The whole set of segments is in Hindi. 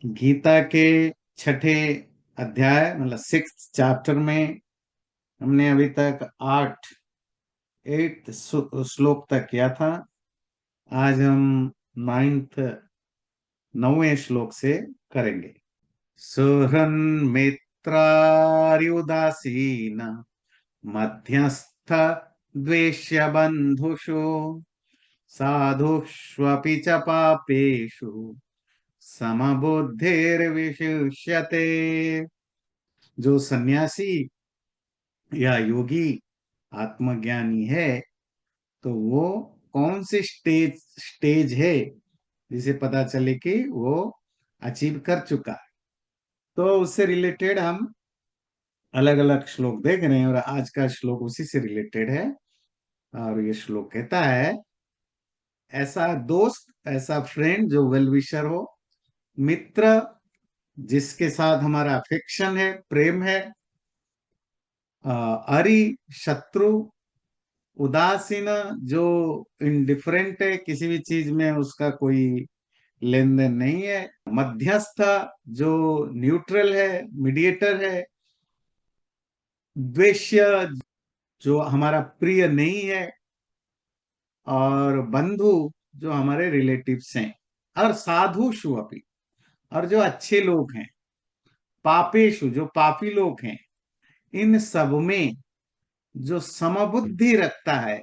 गीता के छठे अध्याय मतलब 6th चैप्टर में हमने अभी तक 8 श्लोक तक किया था। आज हम 9th 9वें श्लोक से करेंगे। सुहृन्मित्रार्युदासीन मध्यस्थ द्वेष्य बंधुषु साधुष्वपि च पापेषु समबुद्धिर्विशिष्यते। जो सन्यासी या योगी आत्मज्ञानी है तो वो कौन सी स्टेज है जिसे पता चले कि वो अचीव कर चुका है। तो उससे रिलेटेड हम अलग अलग श्लोक देख रहे हैं और आज का श्लोक उसी से रिलेटेड है। और ये श्लोक कहता है, ऐसा दोस्त ऐसा फ्रेंड जो वेल विशर हो, मित्र जिसके साथ हमारा अफेक्शन है, प्रेम है, अरि शत्रु, उदासीन जो इनडिफरेंट है, किसी भी चीज में उसका कोई लेन देन नहीं है, मध्यस्थ जो न्यूट्रल है, मीडिएटर है, द्वेष्य जो हमारा प्रिय नहीं है, और बंधु जो हमारे रिलेटिव्स हैं, और साधुषु अपि और जो अच्छे लोग हैं, पापेशु जो पापी लोग हैं, इन सब में जो समबुद्धि रखता है,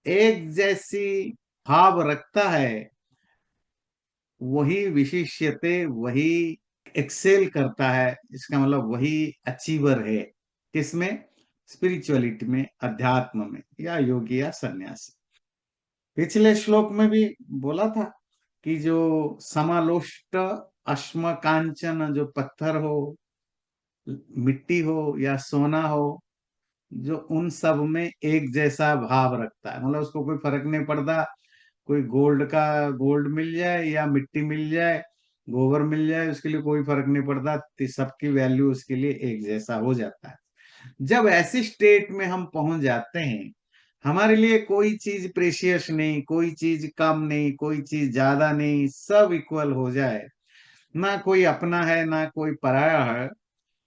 एक जैसी भाव रखता है, वही विशिष्यते, वही एक्सेल करता है। इसका मतलब वही अचीवर है। किसमें? स्पिरिचुअलिटी में, अध्यात्म में, या योगी या सन्यासी। पिछले श्लोक में भी बोला था कि जो समालोष्ट अश्म कांचन, जो पत्थर हो, मिट्टी हो या सोना हो, जो उन सब में एक जैसा भाव रखता है, मतलब उसको कोई फर्क नहीं पड़ता, कोई गोल्ड का गोल्ड मिल जाए या मिट्टी मिल जाए, गोबर मिल जाए, उसके लिए कोई फर्क नहीं पड़ता, सबकी वैल्यू उसके लिए एक जैसा हो जाता है। जब ऐसी स्टेट में हम पहुंच जाते हैं, हमारे लिए कोई चीज प्रेशियस नहीं, कोई चीज कम नहीं, कोई चीज ज्यादा नहीं, सब इक्वल हो जाए, ना कोई अपना है ना कोई पराया है,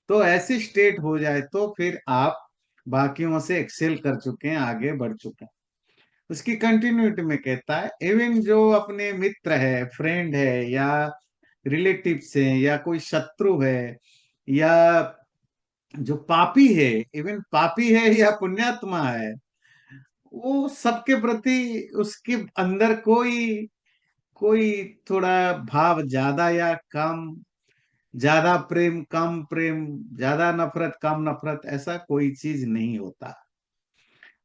तो ऐसी स्टेट हो जाए तो फिर आप बाकियों से एक्सेल कर चुके हैं, आगे बढ़ चुके हैं। उसकी कंटिन्यूटी में कहता है, इवन जो अपने मित्र है, फ्रेंड है, या रिलेटिव्स है, या कोई शत्रु है, या जो पापी है, इवन पापी है या पुण्यात्मा है, वो सबके प्रति उसके अंदर कोई कोई थोड़ा भाव ज्यादा या कम, ज्यादा प्रेम कम प्रेम, ज्यादा नफरत कम नफरत, ऐसा कोई चीज नहीं होता।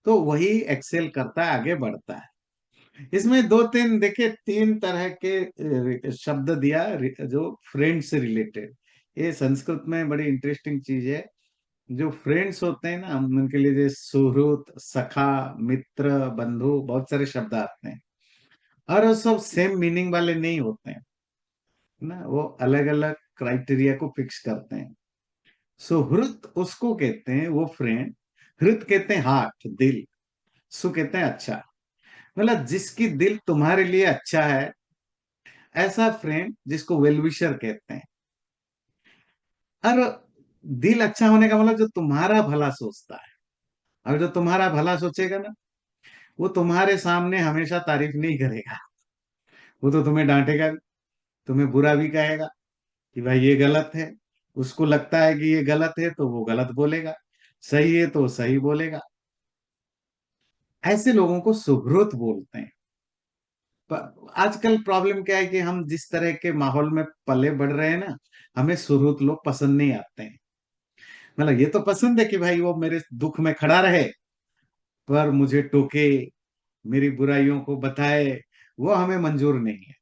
तो वही एक्सेल करता है, आगे बढ़ता है। इसमें दो तीन देखिए, तीन तरह के शब्द दिया जो फ्रेंड से रिलेटेड। ये संस्कृत में बड़ी इंटरेस्टिंग चीज है। जो फ्रेंड्स होते हैं ना, हम उनके लिए जैसे सुहृत, सखा, मित्र, बंधु, बहुत सारे शब्द आते हैं, और वो सब सेम मीनिंग वाले नहीं होते हैं ना, वो अलग अलग क्राइटेरिया को फिक्स करते हैं। सुहृत उसको कहते हैं, वो फ्रेंड। हृत कहते हैं हार्ट, दिल। सु कहते हैं अच्छा, मतलब जिसकी दिल तुम्हारे लिए अच्छा है, ऐसा फ्रेंड जिसको वेलविशर कहते हैं। और दिल अच्छा होने का मतलब जो तुम्हारा भला सोचता है। और जो तुम्हारा भला सोचेगा ना, वो तुम्हारे सामने हमेशा तारीफ नहीं करेगा, वो तो तुम्हें डांटेगा भी, तुम्हें बुरा भी कहेगा कि भाई ये गलत है। उसको लगता है कि ये गलत है तो वो गलत बोलेगा, सही है तो सही बोलेगा। ऐसे लोगों को सुहृत बोलते हैं। आजकल प्रॉब्लम क्या है कि हम जिस तरह के माहौल में पले बढ़ रहे हैं ना, हमें सुहृत लोग पसंद नहीं आते हैं। मतलब ये तो पसंद है कि भाई वो मेरे दुख में खड़ा रहे, पर मुझे टोके, मेरी बुराइयों को बताए, वो हमें मंजूर नहीं है।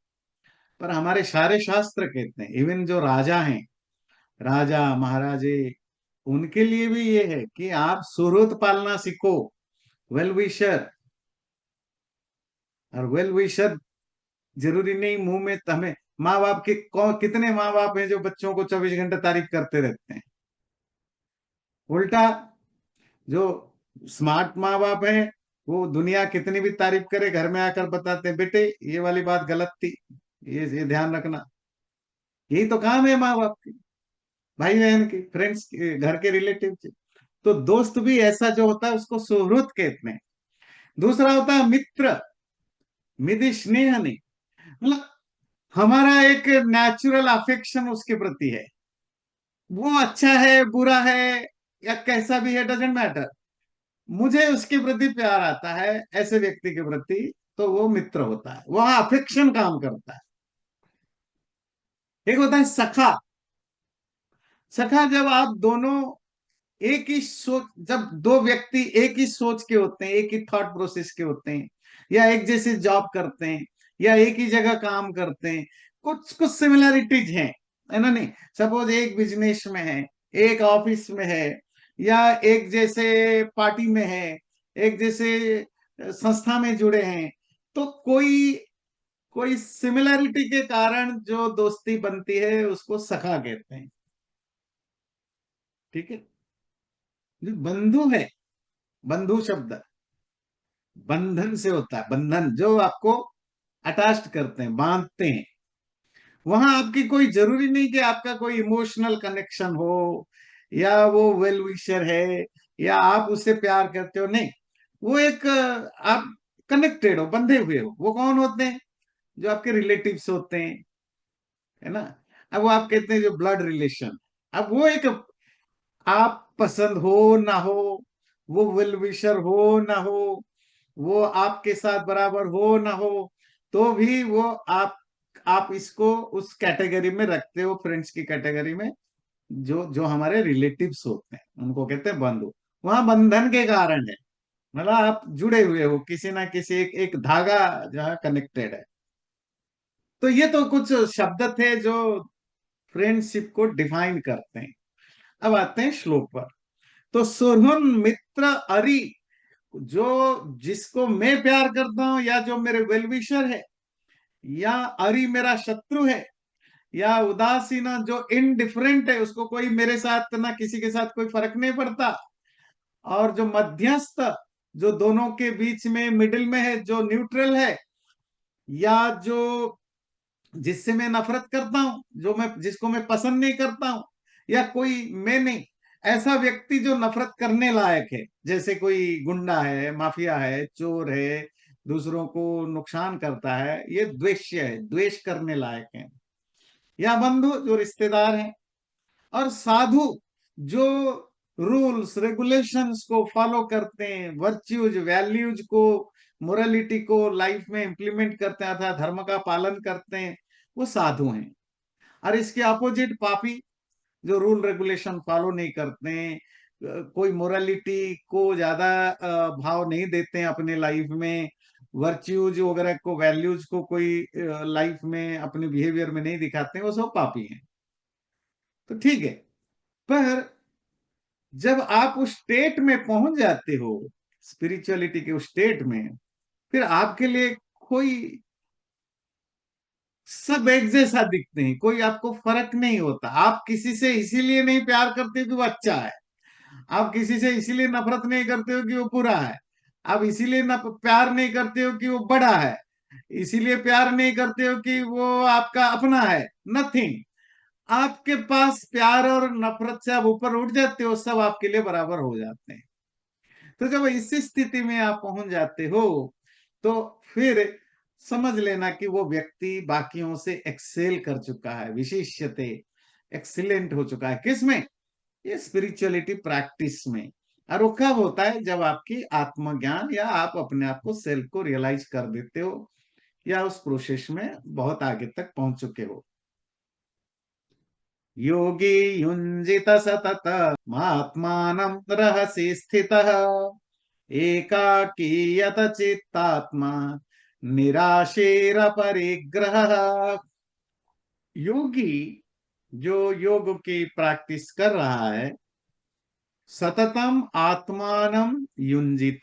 पर हमारे सारे शास्त्र कहते हैं, इवन जो राजा हैं, राजा महाराजे, उनके लिए भी ये है कि आप सुहृद पालना सीखो, वेल विशर। और वेल विशर जरूरी नहीं मुंह में हमें, माँ बाप के कौन कितने माँ बाप हैं जो बच्चों को 24 घंटे तारीफ करते रहते हैं। उल्टा जो स्मार्ट माँ बाप हैं, वो दुनिया कितनी भी तारीफ करे, घर में आकर बताते हैं, बेटे ये वाली बात गलत थी, ये ध्यान रखना। यही तो काम है माँ बाप की, भाई बहन की, फ्रेंड्स के, घर के रिलेटिव के। तो दोस्त भी ऐसा जो होता है उसको सुहृद कहते हैं। दूसरा होता है मित्र, मिति स्नेह नहीं, मतलब हमारा एक नेचुरल अफेक्शन उसके प्रति है। वो अच्छा है बुरा है या कैसा भी है, डजेंट मैटर, मुझे उसके प्रति प्यार आता है ऐसे व्यक्ति के प्रति, तो वो मित्र होता है, वहां अफेक्शन काम करता है। एक होता है सखा। सखा जब आप दोनों एक ही सोच, जब दो व्यक्ति एक ही सोच के होते हैं, एक ही थॉट प्रोसेस के होते हैं, या एक जैसे जॉब करते हैं, या एक ही जगह काम करते हैं, कुछ कुछ सिमिलरिटीज हैं, है ना? नहीं, सपोज एक बिजनेस में है, एक ऑफिस में है, या एक जैसे पार्टी में है, एक जैसे संस्था में जुड़े हैं, तो कोई कोई सिमिलरिटी के कारण जो दोस्ती बनती है उसको सखा कहते हैं। ठीक है। जो बंधु है, बंधु शब्द बंधन से होता है, बंधन जो आपको अटैच करते हैं, बांधते हैं। वहां आपकी कोई जरूरी नहीं कि आपका कोई इमोशनल कनेक्शन हो, या वो वेल विशर है, या आप उससे प्यार करते हो, नहीं। वो एक आप कनेक्टेड हो, बंधे हुए हो। वो कौन होते हैं? जो आपके रिलेटिव्स होते हैं, है ना? अब वो आप कहते हैं जो ब्लड रिलेशन। अब वो एक, आप पसंद हो ना हो, वो वेल विशर हो ना हो, वो आपके साथ बराबर हो ना हो, तो भी वो आप इसको उस कैटेगरी में रखते हो, फ्रेंड्स की कैटेगरी में। जो जो हमारे रिलेटिव्स होते हैं उनको कहते हैं बंधु। वहां बंधन के कारण है, मतलब आप जुड़े हुए हो किसी ना किसी एक धागा जहाँ कनेक्टेड है। तो ये तो कुछ शब्द थे जो फ्रेंडशिप को डिफाइन करते हैं। अब आते हैं श्लोक पर। तो सुरहुन मित्र अरि, जो जिसको मैं प्यार करता हूं, या जो मेरे वेलविशर है, या अरि मेरा शत्रु है, या उदासीन जो इनडिफरेंट है, उसको कोई मेरे साथ ना किसी के साथ कोई फर्क नहीं पड़ता, और जो मध्यस्थ, जो दोनों के बीच में मिडिल में है, जो न्यूट्रल है, या जो जिससे मैं नफरत करता हूं, जो मैं जिसको मैं पसंद नहीं करता हूं, या कोई मैं नहीं, ऐसा व्यक्ति जो नफरत करने लायक है, जैसे कोई गुंडा है, माफिया है, चोर है, दूसरों को नुकसान करता है, ये द्वेष्य है, द्वेष करने लायक है। या बंधु जो रिश्तेदार हैं। और साधु जो रूल्स रेगुलेशंस को फॉलो करते हैं, वर्च्यूज वैल्यूज को, मोरालिटी को लाइफ में इंप्लीमेंट करते हैं, अर्थात धर्म का पालन करते हैं, वो साधु हैं। और इसके अपोजिट पापी, जो रूल रेगुलेशन फॉलो नहीं करते हैं, कोई मोरालिटी को ज्यादा भाव नहीं देते हैं अपने लाइफ में, वर्च्यूज वगैरह को, वैल्यूज को कोई लाइफ में अपने बिहेवियर में नहीं दिखाते हैं, वो सब पापी हैं। तो ठीक है। पर जब आप उस स्टेट में पहुंच जाते हो, स्पिरिचुअलिटी के उस स्टेट में, फिर आपके लिए कोई, सब एक जैसा दिखते हैं, कोई आपको फर्क नहीं होता। आप किसी से इसीलिए नहीं प्यार करते कि वो अच्छा है, आप किसी से इसीलिए नफरत नहीं करते हो कि वो बुरा है, आप इसीलिए न प्यार नहीं करते हो कि वो बड़ा है, इसीलिए प्यार नहीं करते हो कि वो आपका अपना है। नथिंग। आपके पास प्यार और नफरत से आप ऊपर उठ जाते हो, सब आपके लिए बराबर हो जाते हैं। तो जब इस स्थिति में आप पहुंच जाते हो, तो फिर समझ लेना कि वो व्यक्ति बाकियों से एक्सेल कर चुका है, विशेष्यते एक्सीलेंट हो चुका है। किसमें? ये स्पिरिचुअलिटी प्रैक्टिस में। और वो कब होता है? जब आपकी आत्मज्ञान, या आप अपने आप को, सेल्फ को रियलाइज कर देते हो, या उस प्रोसेस में बहुत आगे तक पहुंच चुके हो। योगी युंजित सतत महात्मानं रहसि स्थितः, एकाकीयत चित्तात्मा निराशेर परिग्रह। योगी जो योग की प्रैक्टिस कर रहा है, सततम आत्मानम युंजित,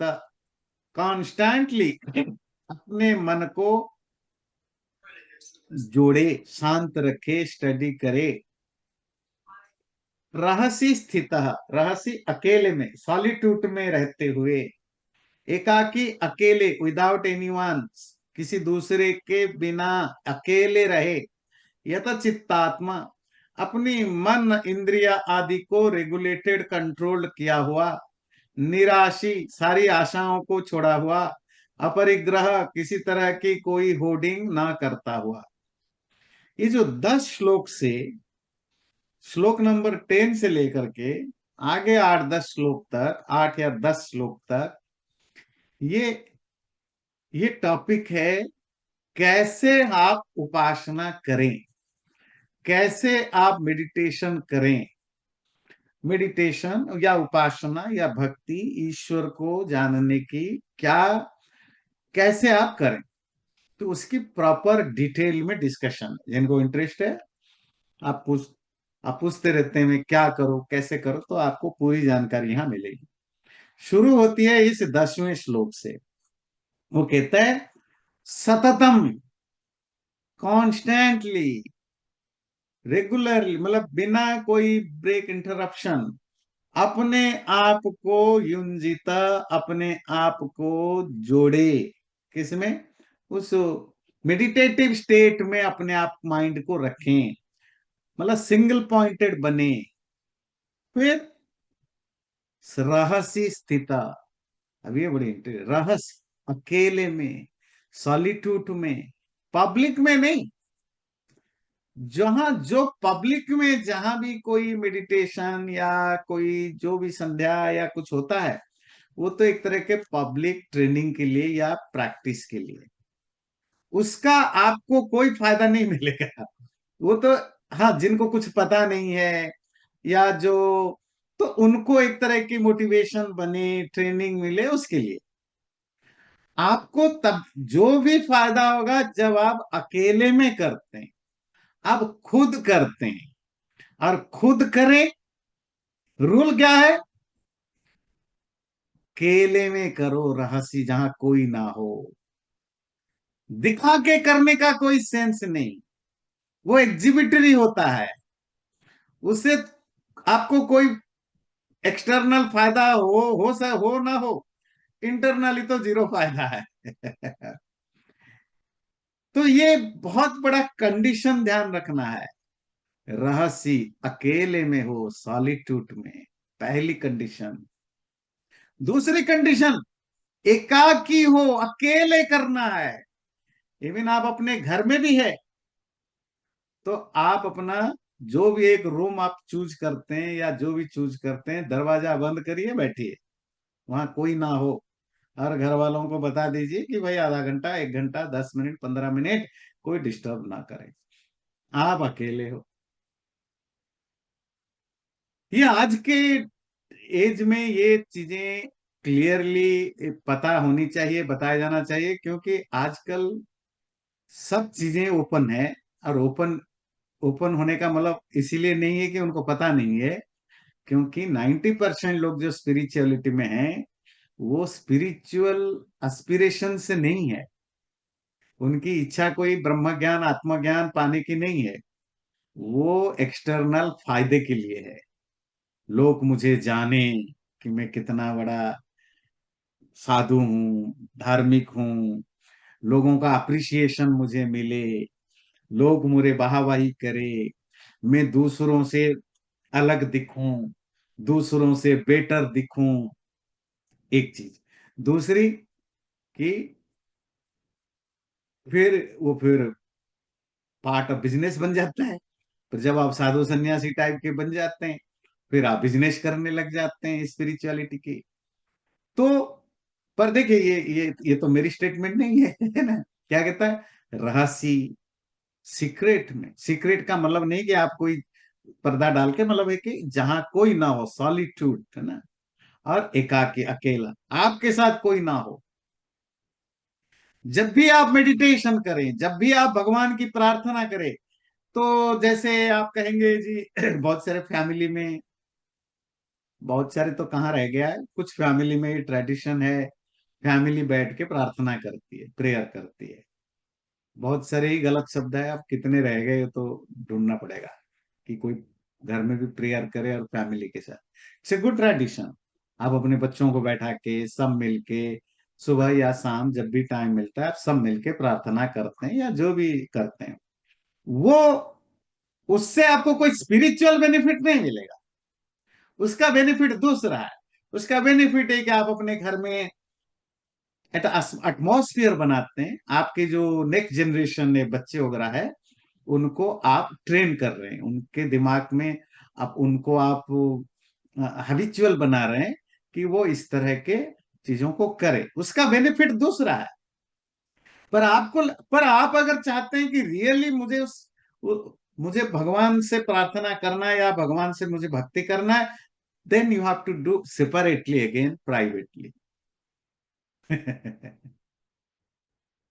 कॉन्स्टेंटली अपने मन को जोड़े, शांत रखे, स्टडी करे। रहस्य स्थित, रहस्य अकेले में, सॉलिट्यूड में रहते हुए, एकाकी अकेले, विदाउट एनीवन, किसी दूसरे के बिना अकेले रहे, यत चित्तात्मा, अपनी मन इंद्रिया आदि को रेगुलेटेड कंट्रोल्ड किया हुआ, निराशी, सारी आशाओं को छोड़ा हुआ, अपरिग्रह, किसी तरह की कोई होर्डिंग ना करता हुआ। ये जो 10 श्लोक से, श्लोक नंबर 10 से लेकर के आगे 8-10 श्लोक तक, 8 या 10 श्लोक तक, ये ये टॉपिक है कैसे आप उपासना करें, कैसे आप मेडिटेशन करें। मेडिटेशन या उपासना या भक्ति ईश्वर को जानने की क्या, कैसे आप करें, तो उसकी प्रॉपर डिटेल में डिस्कशन। जिनको इंटरेस्ट है, आप पूछ आप पूछते रहते हैं मैं क्या करूं कैसे करूं, तो आपको पूरी जानकारी यहां मिलेगी। शुरू होती है इस 10वें श्लोक से। वो कहता है सततम, कॉन्स्टेंटली, रेगुलरली, मतलब बिना कोई ब्रेक इंटरप्शन, अपने आप को युंजित, अपने आप को जोड़े, किसमें, उस मेडिटेटिव स्टेट में अपने आप माइंड को रखें, मतलब सिंगल पॉइंटेड बने। फिर रहस्य स्थिता, अब ये बड़ी रहस्य, अकेले में, सॉलिट्यूड में, पब्लिक में नहीं। जहां जो पब्लिक में जहां भी कोई मेडिटेशन या कोई जो भी संध्या या कुछ होता है, वो तो एक तरह के पब्लिक ट्रेनिंग के लिए या प्रैक्टिस के लिए, उसका आपको कोई फायदा नहीं मिलेगा। वो तो, हाँ, जिनको कुछ पता नहीं है या जो, तो उनको एक तरह की मोटिवेशन बने, ट्रेनिंग मिले उसके लिए। आपको तब जो भी फायदा होगा जब आप अकेले में करते हैं, आप खुद करते हैं, और खुद करें। रूल क्या है, अकेले में करो, रहस्य, जहां कोई ना हो। दिखा के करने का कोई सेंस नहीं, वो एग्जिबिटरी होता है। उससे आपको कोई एक्सटर्नल फायदा हो ना हो, इंटरनली तो जीरो फायदा है। तो ये बहुत बड़ा कंडीशन ध्यान रखना है। रहस्य अकेले में हो, सॉलिट्यूड में, पहली कंडीशन। दूसरी कंडीशन, एकाकी हो, अकेले करना है। इवन आप अपने घर में भी है, तो आप अपना जो भी एक रूम आप चूज करते हैं या जो भी चूज करते हैं, दरवाजा बंद करिए, बैठिए, वहां कोई ना हो। हर घर वालों को बता दीजिए कि भाई आधा घंटा, 1 घंटा, 10 मिनट, 15 मिनट कोई डिस्टर्ब ना करे, आप अकेले हो। ये आज के एज में ये चीजें क्लियरली पता होनी चाहिए, बताया जाना चाहिए, क्योंकि आजकल सब चीजें ओपन है। और ओपन ओपन होने का मतलब इसीलिए नहीं है कि उनको पता नहीं है, क्योंकि 90% लोग जो स्पिरिचुअलिटी में हैं, वो स्पिरिचुअल एस्पिरेशन से नहीं है। उनकी इच्छा कोई ब्रह्म ज्ञान, आत्मज्ञान पाने की नहीं है, वो एक्सटर्नल फायदे के लिए है। लोग मुझे जाने कि मैं कितना बड़ा साधु हूँ, धार्मिक हूँ, लोगों का अप्रिसिएशन मुझे मिले, लोग मुझे वाहवाही करे, मैं दूसरों से अलग दिखूं, दूसरों से बेटर दिखूं। एक चीज। दूसरी कि फिर पार्ट ऑफ बिजनेस बन जाता है। फिर जब आप साधु सन्यासी टाइप के बन जाते हैं, फिर आप बिजनेस करने लग जाते हैं स्पिरिचुअलिटी की। तो पर देखिए, ये तो मेरी स्टेटमेंट नहीं है, है ना। क्या कहता है, रहस्य, सीक्रेट में। सीक्रेट का मतलब नहीं कि आप कोई पर्दा डाल के, मतलब है कि जहां कोई ना हो, सॉलिट्यूड, है ना। और एकाकी, अकेला, आपके साथ कोई ना हो। जब भी आप मेडिटेशन करें, जब भी आप भगवान की प्रार्थना करें, तो जैसे आप कहेंगे जी, बहुत सारे फैमिली में, बहुत सारे तो कहाँ रह गया है, कुछ फैमिली में ये ट्रेडिशन है, फैमिली बैठ के प्रार्थना करती है, प्रेयर करती है। बहुत सारे ही गलत शब्द है, अब कितने रह गए तो ढूंढना पड़ेगा कि कोई घर में भी प्रेयर करे और फैमिली के साथ। It's a good tradition. आप अपने बच्चों को बैठा के सब मिलके, सुबह या शाम जब भी टाइम मिलता है, आप सब मिलके प्रार्थना करते हैं या जो भी करते हैं, वो उससे आपको कोई स्पिरिचुअल बेनिफिट नहीं मिलेगा। उसका बेनिफिट दूसरा है। उसका बेनिफिट है कि आप अपने घर में एटमॉस्फियर बनाते हैं। आपके जो नेक्स्ट जनरेशन है, बच्चे वगैरह है, उनको आप ट्रेन कर रहे हैं, उनके दिमाग में आप उनको आप हैबिचुअल बना रहे हैं कि वो इस तरह के चीजों को करे। उसका बेनिफिट दूसरा है। पर आपको, पर आप अगर चाहते हैं कि रियली मुझे मुझे भगवान से प्रार्थना करना है या भगवान से मुझे भक्ति करना है, then you have to do separately again, privately.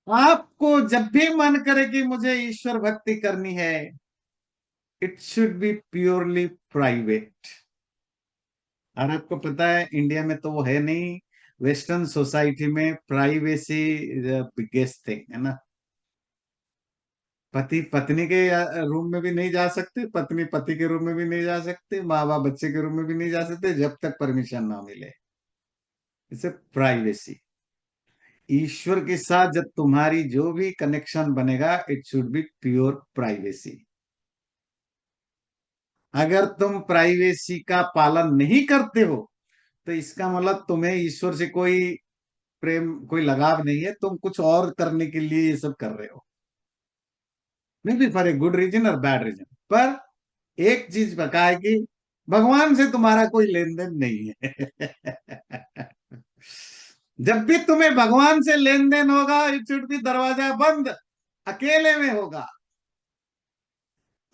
आपको जब भी मन करे कि मुझे ईश्वर भक्ति करनी है, it should B purely private. और आपको पता है इंडिया में तो वो है नहीं। वेस्टर्न सोसाइटी में प्राइवेसी बिगेस्ट थिंग है ना। पति पत्नी के रूम में भी नहीं जा सकते, पत्नी पति के रूम में भी नहीं जा सकते, माँ बाप बच्चे के रूम में भी नहीं जा सकते जब तक परमिशन ना मिले। इसे प्राइवेसी। ईश्वर के साथ जब तुम्हारी जो भी कनेक्शन बनेगा, it should B pure privacy. अगर तुम प्राइवेसी का पालन नहीं करते हो, तो इसका मतलब तुम्हें ईश्वर से कोई प्रेम, कोई लगाव नहीं है, तुम कुछ और करने के लिए ये सब कर रहे हो। Maybe for a good reason और बैड रीजन। पर एक चीज पक्का है कि भगवान से तुम्हारा कोई लेन देन नहीं है। जब भी तुम्हें भगवान से लेन देन होगा, इट शुड बी दरवाजा बंद, अकेले में होगा।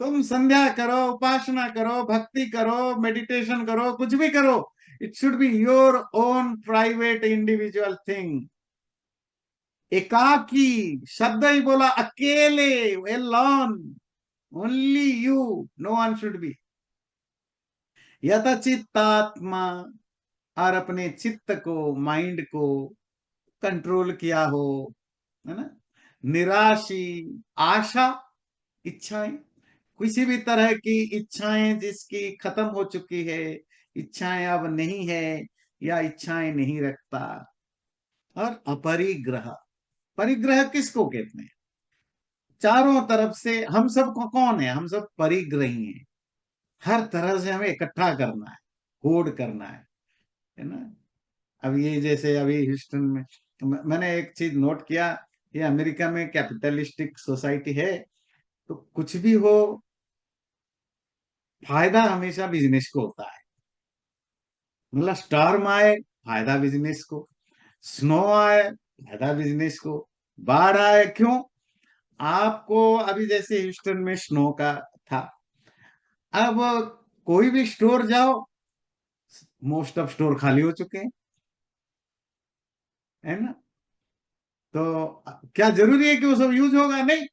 तुम संध्या करो, उपासना करो, भक्ति करो, मेडिटेशन करो, कुछ भी करो, it should be your own private individual thing. एकाकी, शब्द ही बोला, अकेले, alone, only you, no one should be. यथाचित्तात्मा, और अपने चित्त को, माइंड को कंट्रोल किया हो, है ना। निराशी, आशा, इच्छाएं, किसी भी तरह की इच्छाएं जिसकी खत्म हो चुकी है, इच्छाएं अब नहीं है, या इच्छाएं नहीं रखता। और अपरिग्रह। परिग्रह किसको कहते हैं? चारों तरफ से हम सब को कौन है, हम सब परिग्रही हैं। हर तरह से हमें इकट्ठा करना है, होड़ करना है ना। अब ये जैसे अभी ह्यूस्टन में मैंने एक चीज नोट किया, ये अमेरिका में कैपिटलिस्टिक सोसाइटी है, तो कुछ भी हो, फायदा हमेशा बिजनेस को होता है। मतलब स्टॉर्म आए, फायदा बिजनेस को, स्नो आए, फायदा बिजनेस को, बाढ़ आए, क्यों? आपको अभी जैसे ह्यूस्टन में स्नो का था, अब कोई भी स्टोर जाओ, मोस्ट ऑफ स्टोर खाली हो चुके हैं, है ना। तो क्या जरूरी है कि वो सब यूज होगा? नहीं,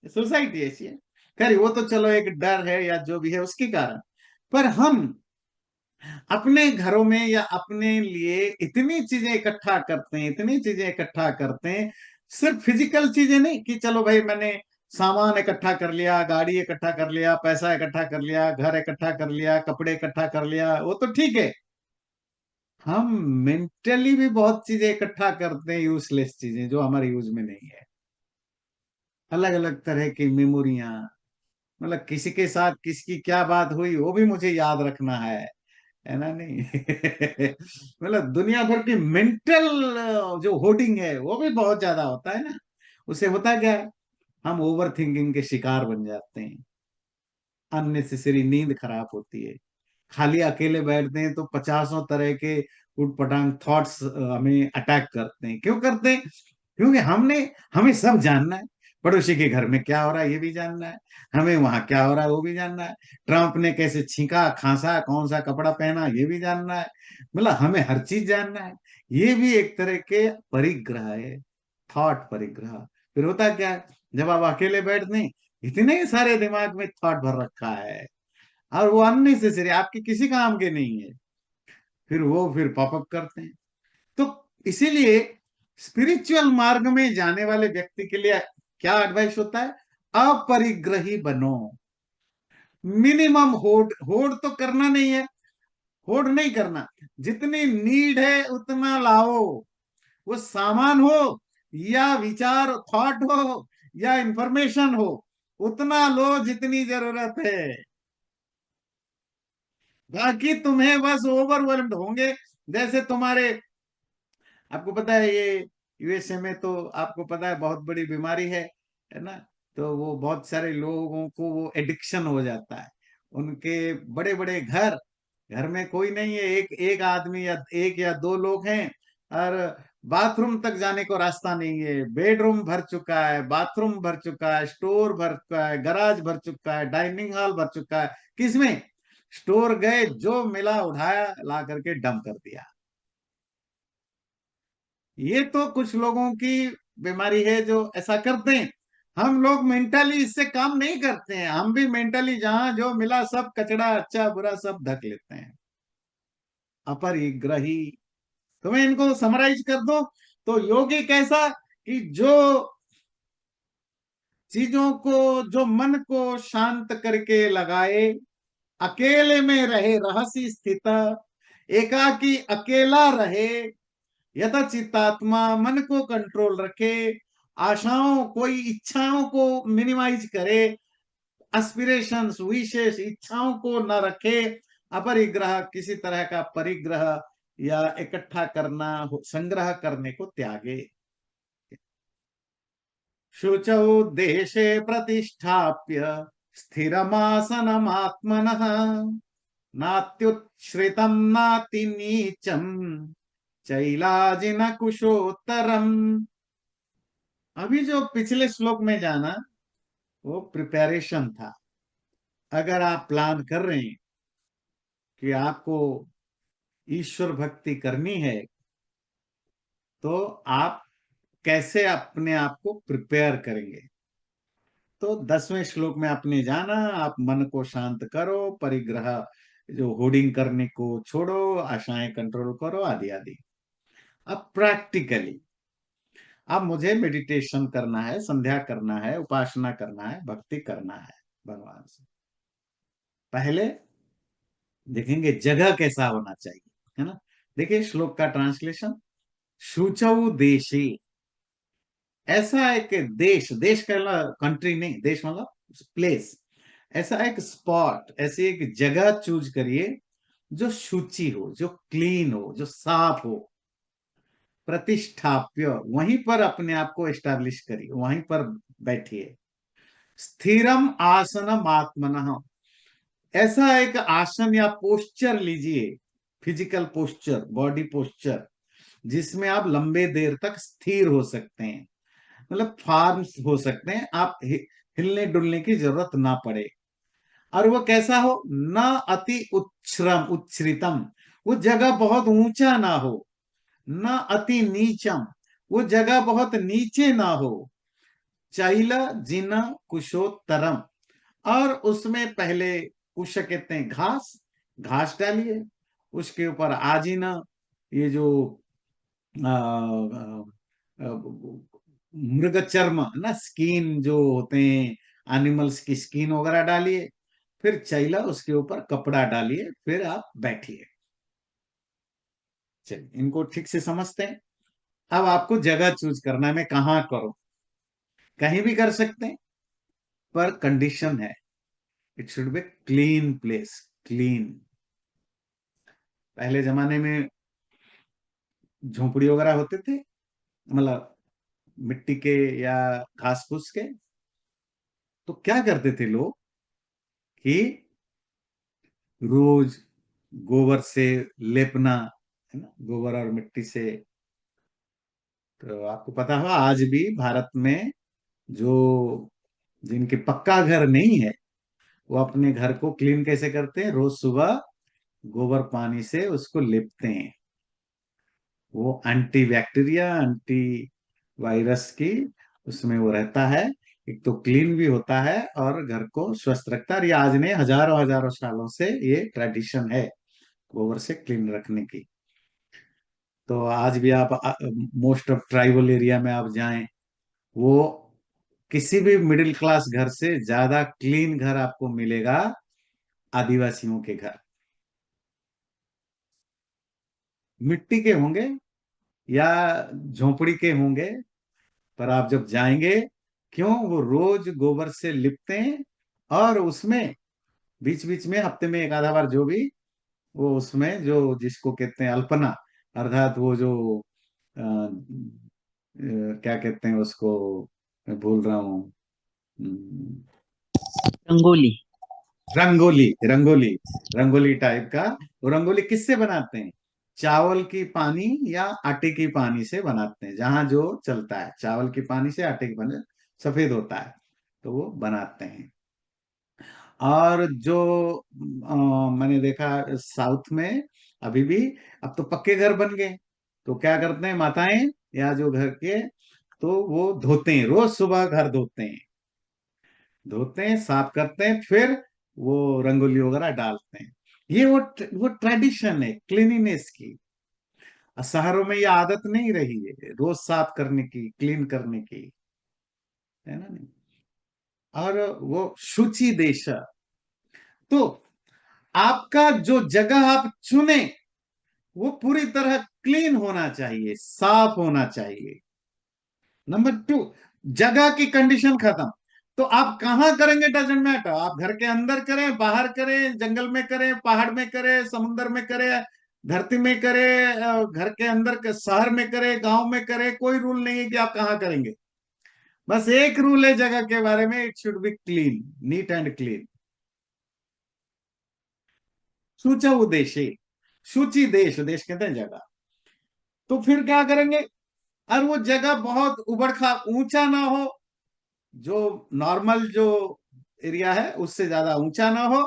सोसाइटी ऐसी है। खैर वो तो चलो एक डर है या जो भी है उसके कारण। पर हम अपने घरों में या अपने लिए इतनी चीजें इकट्ठा करते हैं, इतनी चीजें इकट्ठा करते हैं, सिर्फ फिजिकल चीजें नहीं कि चलो भाई मैंने सामान इकट्ठा कर लिया, गाड़ी इकट्ठा कर लिया, पैसा इकट्ठा कर लिया, घर इकट्ठा कर लिया, कपड़े इकट्ठा कर लिया, वो तो ठीक है। हम मेंटली भी बहुत चीजें इकट्ठा करते हैं, यूजलेस चीजें जो हमारे यूज में नहीं है। अलग अलग तरह की मेमोरियां, मतलब किसी के साथ किसकी क्या बात हुई वो भी मुझे याद रखना है ना, नहीं। मतलब दुनिया भर की मेंटल जो होर्डिंग है वो भी बहुत ज्यादा होता है ना। उससे होता क्या है, हम ओवर थिंकिंग के शिकार बन जाते हैं, अननेसेसरी नींद खराब होती है। खाली अकेले बैठते हैं तो पचासों तरह के उटपटांग थॉट्स हमें अटैक करते हैं। क्यों करते हैं? क्योंकि हमने हमें सब जानना है। पड़ोसी के घर में क्या हो रहा है ये भी जानना है, हमें वहां क्या हो रहा है वो भी जानना है, ट्रम्प ने कैसे छींका खांसा, कौन सा कपड़ा पहना ये भी जानना है। मतलब हमें हर चीज जानना है। ये भी एक तरह के परिग्रह है, थॉट परिग्रह। फिर होता क्या है, जब आप अकेले बैठते हैं, इतने सारे दिमाग में थॉट भर रखा है, और वो अननेसेसरी आपके किसी काम के नहीं है, फिर वो फिर पॉपअप करते हैं। तो इसीलिए स्पिरिचुअल मार्ग में जाने वाले व्यक्ति के लिए क्या एडवाइस होता है? अपरिग्रही बनो। मिनिमम होड़, होड़ तो करना नहीं है, होड़ नहीं करना। जितनी नीड है उतना लाओ। वो सामान हो, या विचार थॉट हो, या इंफॉर्मेशन हो, उतना लो जितनी जरूरत है। बाकी तुम्हें बस ओवरवेल्म्ड होंगे। जैसे तुम्हारे, आपको पता है ये यूएसए में तो आपको पता है बहुत बड़ी बीमारी है ना। तो वो बहुत सारे लोगों को वो एडिक्शन हो जाता है। उनके बड़े बड़े घर, घर में कोई नहीं है, एक एक आदमी या एक या दो लोग हैं, और बाथरूम तक जाने को रास्ता नहीं है। बेडरूम भर चुका है, बाथरूम भर चुका है, स्टोर भर चुका है, गराज भर चुका है, डाइनिंग हॉल भर चुका है। किसमें? स्टोर गए, जो मिला उठाया, ला करके डंप कर दिया। ये तो कुछ लोगों की बीमारी है जो ऐसा करते हैं। हम लोग मेंटली इससे काम नहीं करते हैं, हम भी मेंटली जहां जो मिला सब कचड़ा अच्छा बुरा सब ढक लेते हैं। अपरिग्रही। तो मैं इनको समराइज कर दूं, तो योगी कैसा कि जो चीजों को, जो मन को शांत करके लगाए, अकेले में रहे, रहसी स्थित, एकाकी अकेला रहे, यथाचित्तात्मा, मन को कंट्रोल रखे, आशाओं, कोई इच्छाओं को मिनिमाइज करे, एस्पिरेशंस, विशेष इच्छाओं को न रखे, अपरिग्रह, किसी तरह का परिग्रह या इकट्ठा करना, संग्रह करने को त्यागे। शुचौ देशे प्रतिष्ठाप्य स्थिरमासनमात्मनः, नात्युच्छ्रितं नातिनीचं चैलाजिन कुशोत्तरम। अभी जो पिछले श्लोक में जाना, वो प्रिपरेशन था। अगर आप प्लान कर रहे हैं कि आपको ईश्वर भक्ति करनी है, तो आप कैसे अपने आप को प्रिपेयर करेंगे। तो 10वें श्लोक में आपने जाना, आप मन को शांत करो, परिग्रह, जो होर्डिंग करने को छोड़ो, आशाएं कंट्रोल करो, आदि आदि। अब प्रैक्टिकली, अब मुझे मेडिटेशन करना है, संध्या करना है, उपासना करना है, भक्ति करना है भगवान से। पहले देखेंगे जगह कैसा होना चाहिए, है ना। देखिए श्लोक का ट्रांसलेशन, शुचौ देशी। ऐसा एक देश, देश कहना कंट्री नहीं, देश मतलब प्लेस। ऐसा एक स्पॉट, ऐसी एक जगह चूज करिए जो शुचि हो, जो क्लीन हो, जो साफ हो। प्रतिष्ठाप्य, वहीं पर अपने आप को एस्टैब्लिश करिए, वहीं पर बैठिए। स्थिरम आसनम आत्मनः, ऐसा एक आसन या पोस्चर लीजिए, फिजिकल पोस्चर, बॉडी पोस्चर, जिसमें आप लंबे देर तक स्थिर हो सकते हैं, मतलब फार्म हो सकते हैं, आप हिलने डुलने की जरूरत ना पड़े। और वो कैसा हो? न अति उच्छ्रम उच्छ्रितम, वो जगह बहुत ऊंचा ना हो, न अति नीचम, वो जगह बहुत नीचे ना हो। चैला जिना कुशोत्तरम, और उसमें पहले कुश कहते हैं घास, घास डालिए। उसके ऊपर आजीना, ये जो आ, आ, आ, मृग चर्म ना, स्किन जो होते हैं एनिमल्स की स्किन वगैरह डालिए। फिर चैला, उसके ऊपर कपड़ा डालिए, फिर आप बैठिए। चलिए, इनको ठीक से समझते हैं। अब आपको जगह चूज करना है, मैं कहाँ करूं। कहीं भी कर सकते हैं, पर कंडीशन है, it should be clean place, clean. पहले जमाने में झोपड़ी वगैरह होते थे, मतलब मिट्टी के या घास फूस के। तो क्या करते थे लोग कि रोज गोबर से लेपना, है ना, गोबर और मिट्टी से। तो आपको पता होगा आज भी भारत में जो, जिनके पक्का घर नहीं है, वो अपने घर को क्लीन कैसे करते हैं? रोज सुबह गोबर पानी से उसको लिपते हैं। वो एंटी बैक्टीरिया, एंटी वायरस की उसमें वो रहता है। एक तो क्लीन भी होता है और घर को स्वस्थ रखता है। और ये आज नहीं, हजारों हजारों सालों से ये ट्रेडिशन है गोबर से क्लीन रखने की। तो आज भी आप मोस्ट ऑफ ट्राइबल एरिया में आप जाएं, वो किसी भी मिडिल क्लास घर से ज्यादा क्लीन घर आपको मिलेगा आदिवासियों के घर। मिट्टी के होंगे या झोपड़ी के होंगे, पर आप जब जाएंगे, क्यों? वो रोज गोबर से लिपते हैं, और उसमें बीच बीच में हफ्ते में एक आधा बार जो भी, वो उसमें जो जिसको कहते हैं अल्पना, अर्थात वो जो क्या कहते हैं उसको, मैं भूल रहा हूँ। हम्म, रंगोली। रंगोली, रंगोली, रंगोली टाइप का। वो रंगोली किससे बनाते हैं? चावल की पानी या आटे की पानी से बनाते हैं, जहां जो चलता है, चावल की पानी से आटे की पानी से सफेद होता है, तो वो बनाते हैं। और जो मैंने देखा साउथ में अभी भी, अब तो पक्के घर बन गए, तो क्या करते हैं माताएं या जो घर के, तो वो धोते हैं, रोज सुबह घर धोते हैं, धोते हैं, साफ करते हैं, फिर वो रंगोली वगैरह डालते हैं। ये वो ट्रेडिशन है क्लीनिनेस की। और शहरों में ये आदत नहीं रही है रोज साफ करने की, क्लीन करने की, है ना नहीं? और वो शुचि देश, तो आपका जो जगह आप चुने वो पूरी तरह क्लीन होना चाहिए, साफ होना चाहिए। नंबर टू, जगह की कंडीशन खत्म, तो आप कहां करेंगे डजेंट मैटर, आप घर के अंदर करें, बाहर करें, जंगल में करें, पहाड़ में करें, समुद्र में करें, धरती में करें, घर के अंदर शहर में करें, गांव में करें, कोई रूल नहीं है कि आप कहां करेंगे। बस एक रूल है जगह के बारे में, it should be clean, neat and clean. शुचौ देशे, शुचि देश, देश कहते हैं जगह। तो फिर क्या करेंगे? और वो जगह बहुत उबड़ खाब, ऊंचा ना हो, जो नॉर्मल जो एरिया है उससे ज्यादा ऊंचा ना हो,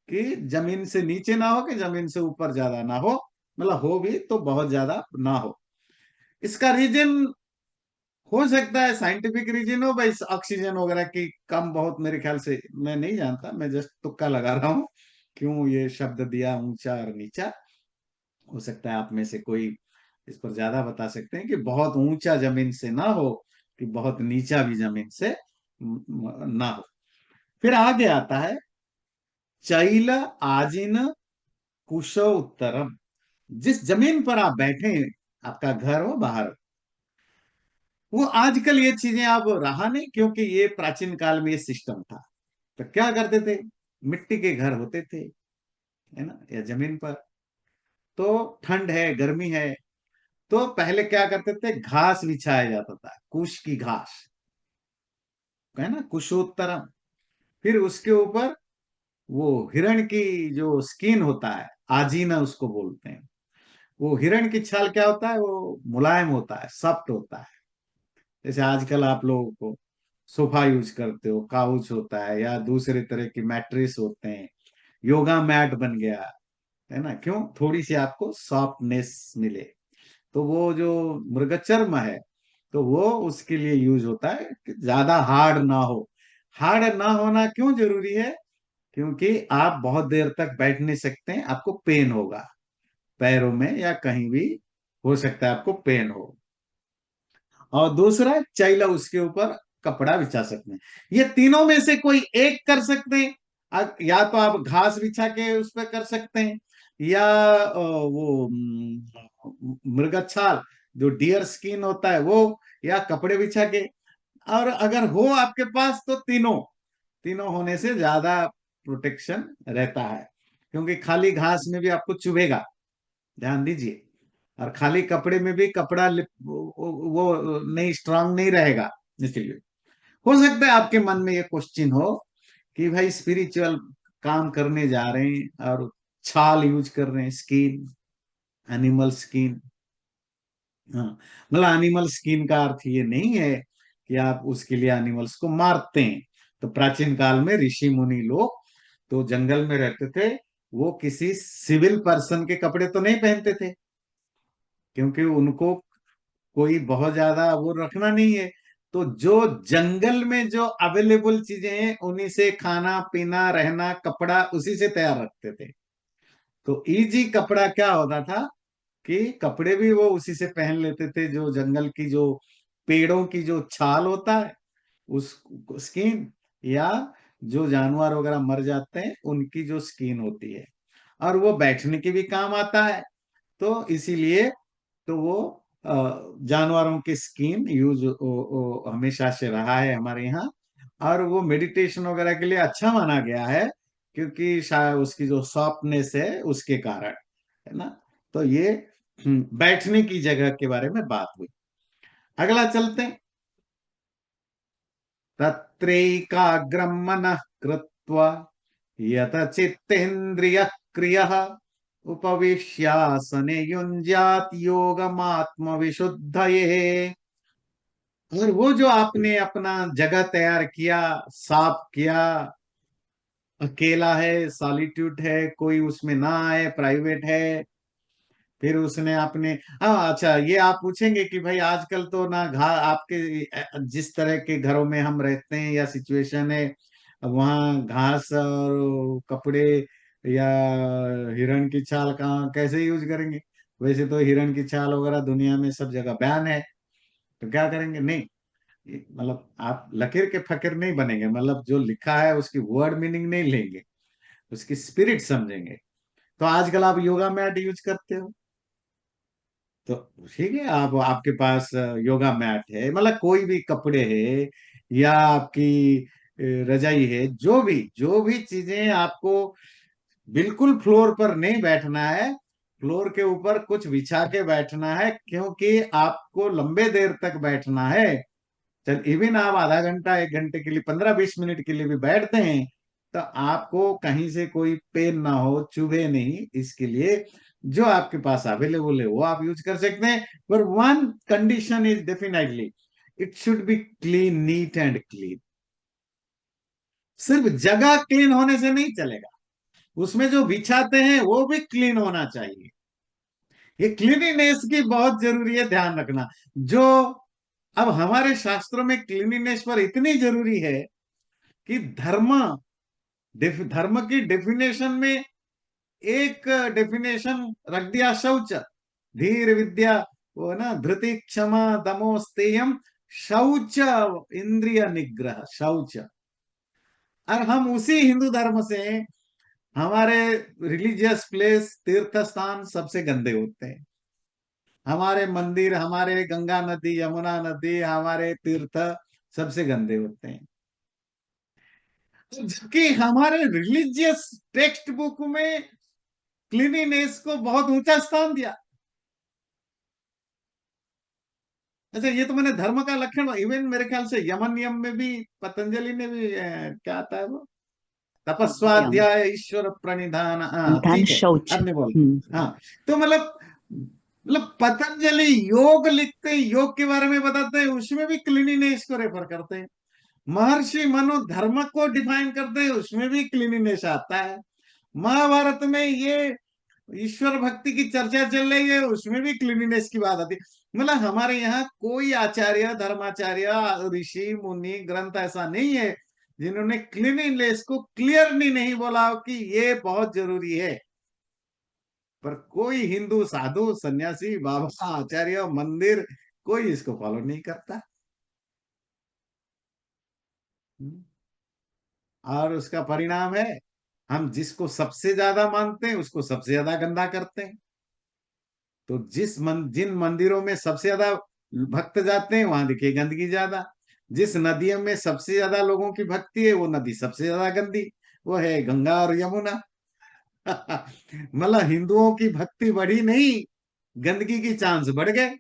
कि जमीन से नीचे ना हो, कि जमीन से ऊपर ज्यादा ना हो, मतलब हो भी तो बहुत ज्यादा ना हो। इसका रीजन हो सकता है साइंटिफिक रीजन हो भाई, ऑक्सीजन वगैरह की कम बहुत, मेरे ख्याल से, मैं नहीं जानता, मैं जस्ट तुक्का लगा रहा हूँ क्यों ये शब्द दिया ऊंचा और नीचा। हो सकता है आप में से कोई इस पर ज्यादा बता सकते हैं कि बहुत ऊंचा जमीन से ना हो, कि बहुत नीचा भी जमीन से ना हो। फिर आगे आता है चैल आजिन कुश उत्तरम। जिस जमीन पर आप बैठे, आपका घर हो बाहर, वो आजकल ये चीजें अब रहा नहीं, क्योंकि ये प्राचीन काल में ये सिस्टम था। तो क्या करते थे? मिट्टी के घर होते थे, है ना, या जमीन पर। तो ठंड है, गर्मी है, तो पहले क्या करते थे, घास बिछाया जाता था, कुश की घास, है ना, कुशोत्तरम। फिर उसके ऊपर वो हिरण की जो स्किन होता है, आजीना उसको बोलते हैं। वो हिरण की छाल क्या होता है, वो मुलायम होता है, सॉफ्ट होता है। जैसे आजकल आप लोगों को सोफा यूज करते हो, काउच होता है, या दूसरे तरह की मैट्रेस होते हैं, योगा मैट बन गया, है ना, क्यों? थोड़ी सी आपको सॉफ्टनेस मिले। तो वो जो मृगचर्म है, तो वो उसके लिए यूज होता है कि ज्यादा हार्ड ना हो। हार्ड ना होना क्यों जरूरी है? क्योंकि आप बहुत देर तक बैठ नहीं सकते हैं, आपको पेन होगा पैरों में या कहीं भी, हो सकता है आपको पेन हो। और दूसरा, चैला, उसके ऊपर कपड़ा बिछा सकते हैं। ये तीनों में से कोई एक कर सकते हैं। या तो आप घास बिछा के उस पर कर सकते हैं, या वो मृगछाल, जो डियर स्किन होता है वो, या कपड़े बिछा के। और अगर हो आपके पास तो तीनों, तीनों होने से ज्यादा प्रोटेक्शन रहता है, क्योंकि खाली घास में भी आपको चुभेगा, ध्यान दीजिए। और खाली कपड़े में भी कपड़ा वो नहीं, स्ट्रांग नहीं रहेगा। इसलिए हो सकता है आपके मन में ये क्वेश्चन हो कि भाई स्पिरिचुअल काम करने जा रहे हैं और छाल यूज कर रहे हैं, स्किन, एनिमल स्किन। हाँ, मतलब एनिमल स्किन का अर्थ ये नहीं है कि आप उसके लिए एनिमल्स को मारते हैं। तो प्राचीन काल में ऋषि मुनि लोग तो जंगल में रहते थे, वो किसी सिविल पर्सन के कपड़े तो नहीं पहनते थे, क्योंकि उनको कोई बहुत ज्यादा वो रखना नहीं है। तो जो जंगल में जो अवेलेबल चीजें हैं, उन्हीं से खाना पीना रहना, कपड़ा उसी से तैयार रखते थे। तो इजी कपड़ा क्या होता था, कि कपड़े भी वो उसी से पहन लेते थे, जो जंगल की जो पेड़ों की जो छाल होता है, उस स्किन, या जो जानवर वगैरह मर जाते हैं उनकी जो स्किन होती है। और वो बैठने के भी काम आता है, तो इसीलिए तो वो जानवरों की स्किन यूज हमेशा से रहा है हमारे यहाँ। और वो मेडिटेशन वगैरह के लिए अच्छा माना गया है, क्योंकि शायद उसकी जो सॉफ्टनेस है उसके कारण, है ना। तो ये बैठने की जगह के बारे में बात हुई। अगला चलते हैं। तत्रैकाग्रं मनः कृत्वा यत चित्तेन्द्रिय क्रियः उपविश्यासने युञ्ज्यात् योगमात्म विशुद्धये। और वो जो आपने अपना जगह तैयार किया, साफ किया, अकेला है, सॉलिट्यूड है, कोई उसमें ना आए, प्राइवेट है, फिर उसने अपने, हाँ अच्छा, ये आप पूछेंगे कि भाई आजकल तो ना आपके जिस तरह के घरों में हम रहते हैं या सिचुएशन है, वहाँ घास और कपड़े या हिरण की छाल कहाँ कैसे यूज करेंगे। वैसे तो हिरण की छाल वगैरह दुनिया में सब जगह बैन है, तो क्या करेंगे। नहीं, मतलब आप लकीर के फकीर नहीं बनेंगे, मतलब जो लिखा है उसकी वर्ड मीनिंग नहीं लेंगे, उसकी स्पिरिट समझेंगे। तो आजकल आप योगा मैट यूज करते हो, तो ठीक है, आप आपके पास योगा मैट है, मतलब कोई भी कपड़े है या आपकी रजाई है, जो भी चीजें आपको, बिल्कुल फ्लोर पर नहीं बैठना है, फ्लोर के ऊपर कुछ बिछा के बैठना है, क्योंकि आपको लंबे देर तक बैठना है। चल इवन आप आधा घंटा 1 घंटे के लिए 15-20 मिनट के लिए भी बैठते हैं, तो आपको कहीं से कोई पेन ना हो, चुभे नहीं, इसके लिए जो आपके पास अवेलेबल है वो आप यूज कर सकते हैं। पर one condition is definitely, it should be clean, neat and clean. सिर्फ जगह क्लीन होने से नहीं चलेगा, उसमें जो बिछाते हैं वो भी क्लीन होना चाहिए। ये क्लीनिनेस की बहुत जरूरी है, ध्यान रखना। जो अब हमारे शास्त्रों में क्लीनिनेस पर इतनी जरूरी है कि धर्म की डेफिनेशन में एक डेफिनेशन रख दिया, शौच, धीर विद्या, वो ना, धृति क्षमा दमो स्तेयम, शौच, इंद्रिय निग्रह, शौच। और हम उसी हिंदू धर्म से, हमारे रिलीजियस प्लेस, तीर्थ स्थान सबसे गंदे होते हैं। हमारे मंदिर, हमारे गंगा नदी, यमुना नदी, हमारे तीर्थ सबसे गंदे होते हैं। जबकि हमारे रिलीजियस टेक्स्ट बुक में क्लीनिनेस को बहुत ऊंचा स्थान दिया। अच्छा, ये तो मैंने धर्म का लक्षण, इवन मेरे ख्याल से यमन नियम में भी पतंजलि ने भी क्या आता है वो, व्यायाम, तपस्वाध्याय ईश्वर प्रणिधान, हाँ धन ठीक है, शौच। आपने बोल, हम्म। हाँ। तो मतलब पतंजलि योग लिखते हैं, योग के बारे में बताते हैं, उसमें भी क्लीनिनेस को रेफर करते हैं। महर्षि मनु धर्म को डिफाइन करते हैं, उसमें भी क्लीनिनेस आता है। महाभारत में ये ईश्वर भक्ति की चर्चा चल रही है, उसमें भी क्लीनिनेस की बात आती है। मतलब हमारे यहाँ कोई आचार्य, धर्माचार्य, ऋषि मुनि, ग्रंथ ऐसा नहीं है जिन्होंने क्लीनिनेस को क्लियरली नहीं बोला हो कि ये बहुत जरूरी है। पर कोई हिंदू साधु, सन्यासी, बाबा, आचार्य, मंदिर, कोई इसको फॉलो नहीं करता। और उसका परिणाम है, हम जिसको सबसे ज्यादा मानते हैं उसको सबसे ज्यादा गंदा करते हैं। तो जिन मंदिरों में सबसे ज्यादा भक्त जाते हैं वहां देखिए गंदगी ज्यादा। जिस नदियों में सबसे ज्यादा लोगों की भक्ति है वो नदी सबसे ज्यादा गंदी, वो है गंगा और यमुना। मतलब हिंदुओं की भक्ति बढ़ी नहीं, गंदगी की चांस बढ़ गए।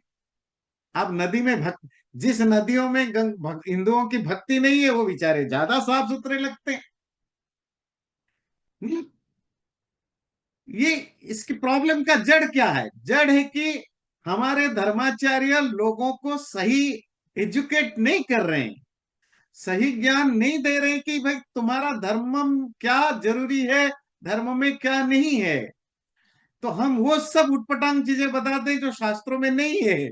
अब नदी में भक्त, जिस नदियों में हिंदुओं की भक्ति नहीं है वो बेचारे ज्यादा साफ सुथरे लगते हैं। ये इसकी प्रॉब्लम का जड़ क्या है? जड़ है कि हमारे धर्माचार्य लोगों को सही एजुकेट नहीं कर रहे हैं, सही ज्ञान नहीं दे रहे हैं कि भाई तुम्हारा धर्म क्या जरूरी है, धर्म में क्या नहीं है। तो हम वो सब उटपटांग चीजें बताते हैं जो शास्त्रों में नहीं है,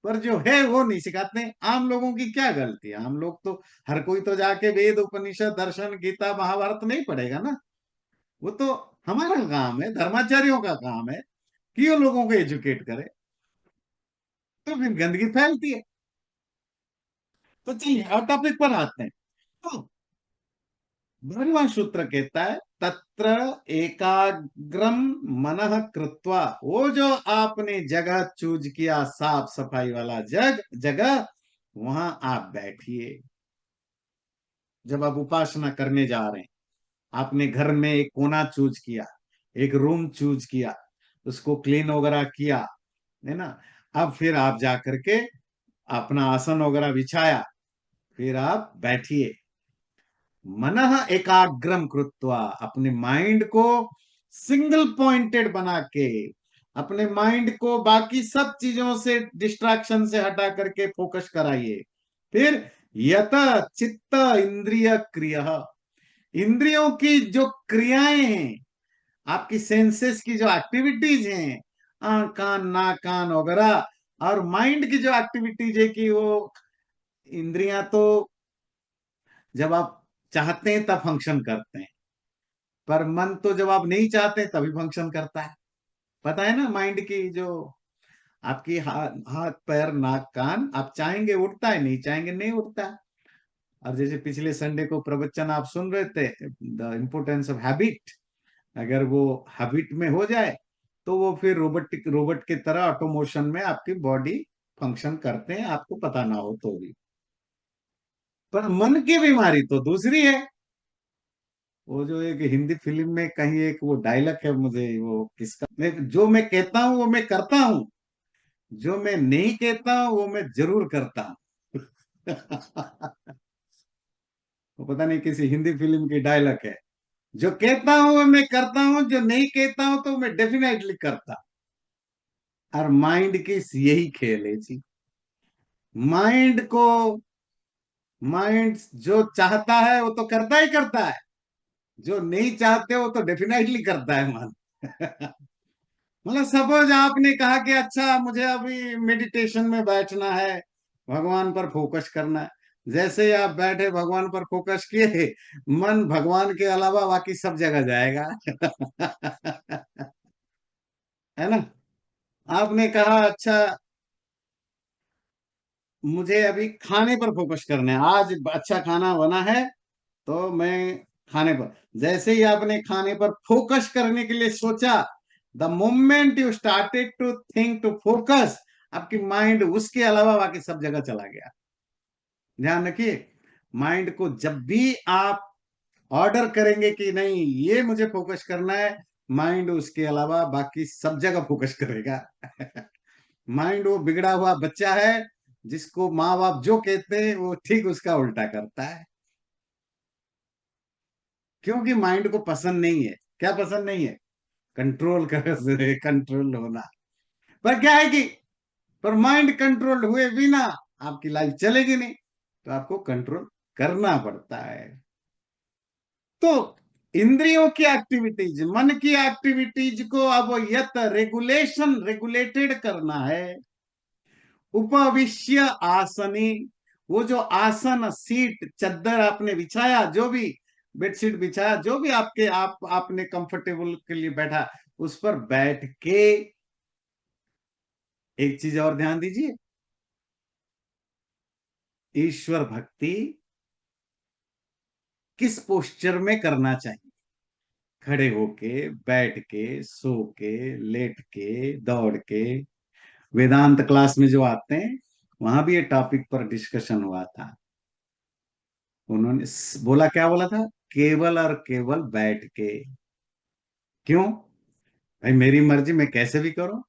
पर जो है वो नहीं सिखाते हैं। आम लोगों की क्या गलती है? आम लोग तो, हर कोई तो जाके वेद, उपनिषद, दर्शन, गीता, महाभारत नहीं पढ़ेगा ना। वो तो हमारा काम है, धर्माचार्यों का काम है कि वो लोगों को एजुकेट करे। तो फिर गंदगी फैलती है। तो चलिए और टॉपिक पर आते हैं। तो भगवान सूत्र कहता है, तत्र एकाग्रम मनः कृत्वा, वो जो आपने जगह चूज किया साफ सफाई वाला जगह, वहां आप बैठिए। जब आप उपासना करने जा रहे हैं, आपने घर में एक कोना चूज किया, एक रूम चूज किया, उसको क्लीन वगैरह किया, है ना। अब फिर आप जा करके अपना आसन वगैरह बिछाया, फिर आप बैठिए। मनः एकाग्रम कृत्वा, अपने माइंड को सिंगल पॉइंटेड बना के, अपने माइंड को बाकी सब चीजों से, डिस्ट्रैक्शन से हटा करके फोकस कराइए। फिर यत चित्त इंद्रिय क्रिया, इंद्रियों की जो क्रियाएं हैं, आपकी सेंसेस की जो एक्टिविटीज हैं, आंख कान नाक कान वगैरह, और माइंड की जो एक्टिविटीज है कि वो इंद्रियां तो जब आप चाहते हैं तब फंक्शन करते हैं, पर मन तो जब आप नहीं चाहते तभी फंक्शन करता है। पता है ना, माइंड की जो आपकी हाथ पैर नाक कान, आप चाहेंगे उठता है, नहीं चाहेंगे नहीं उठता है। और जैसे पिछले संडे को प्रवचन आप सुन रहे थे, द इम्पोर्टेंस ऑफ हैबिट, अगर वो हैबिट में हो जाए तो वो फिर रोबोट की तरह ऑटोमोशन में आपकी बॉडी फंक्शन करते हैं, आपको पता ना हो तो भी। पर मन की बीमारी तो दूसरी है। वो जो एक हिंदी फिल्म में कहीं एक वो डायलॉग है, मुझे वो किसका, जो मैं कहता हूं वो मैं करता हूं, जो मैं नहीं कहता हूं वो मैं जरूर करता हूं। वो पता नहीं किसी हिंदी फिल्म की डायलॉग है, जो कहता हूं वो मैं करता हूं, जो नहीं कहता हूं तो मैं डेफिनेटली करता। और माइंड की यही खेल है जी। माइंड को, माइंड जो चाहता है वो तो करता ही करता है, जो नहीं चाहते वो तो डेफिनेटली करता है मन। मतलब सपोज आपने कहा कि अच्छा मुझे अभी मेडिटेशन में बैठना है, भगवान पर फोकस करना है। जैसे ही आप बैठे भगवान पर फोकस किए, मन भगवान के अलावा बाकी सब जगह जाएगा। है ना। आपने कहा अच्छा मुझे अभी खाने पर फोकस करना है, आज अच्छा खाना बना है तो मैं खाने पर, जैसे ही आपने खाने पर फोकस करने के लिए सोचा, the moment you started to think to focus, आपकी माइंड उसके अलावा बाकी सब जगह चला गया। ध्यान रखिए, माइंड को जब भी आप ऑर्डर करेंगे कि नहीं ये मुझे फोकस करना है, माइंड उसके अलावा बाकी सब जगह फोकस करेगा। माइंड वो बिगड़ा हुआ बच्चा है, जिसको माँ बाप जो कहते हैं वो ठीक उसका उल्टा करता है, क्योंकि माइंड को पसंद नहीं है। क्या पसंद नहीं है? कंट्रोल कर, कंट्रोल होना। पर क्या है कि, पर माइंड कंट्रोल हुए बिना आपकी लाइफ चलेगी नहीं, तो आपको कंट्रोल करना पड़ता है। तो इंद्रियों की एक्टिविटीज, मन की एक्टिविटीज को अब यत रेगुलेशन, रेगुलेटेड करना है। उपविश्य आसनी, वो जो आसन सीट चद्दर आपने बिछाया, जो भी बेडशीट बिछाया, जो भी आपके आपने कंफर्टेबल के लिए बैठा, उस पर बैठ के एक चीज और ध्यान दीजिए, ईश्वर भक्ति किस पोस्चर में करना चाहिए? खड़े होके, बैठ के, सो के, लेट के, दौड़ के। वेदांत क्लास में जो आते हैं, वहां भी ये टॉपिक पर डिस्कशन हुआ था। उन्होंने बोला, क्या बोला था? केवल और केवल बैठ के। क्यों? भाई मेरी मर्जी, मैं कैसे भी करूं?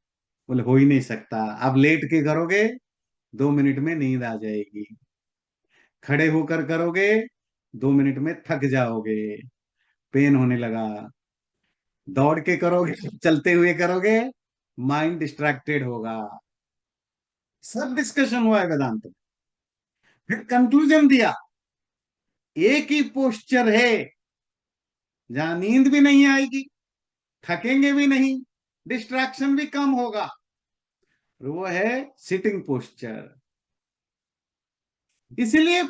बोले हो ही नहीं सकता, आप लेट के करोगे 2 मिनट में नींद आ जाएगी, खड़े होकर करोगे 2 मिनट में थक जाओगे, पेन होने लगा, दौड़ के करोगे, चलते हुए करोगे, माइंड डिस्ट्रैक्टेड होगा। सब डिस्कशन हुआ है वेदांत में। फिर कंक्लूजन दिया, एक ही पोस्चर है जहां नींद भी नहीं आएगी, थकेंगे भी नहीं, डिस्ट्रैक्शन भी कम होगा, वो है सिटिंग पोस्चर। इसलिए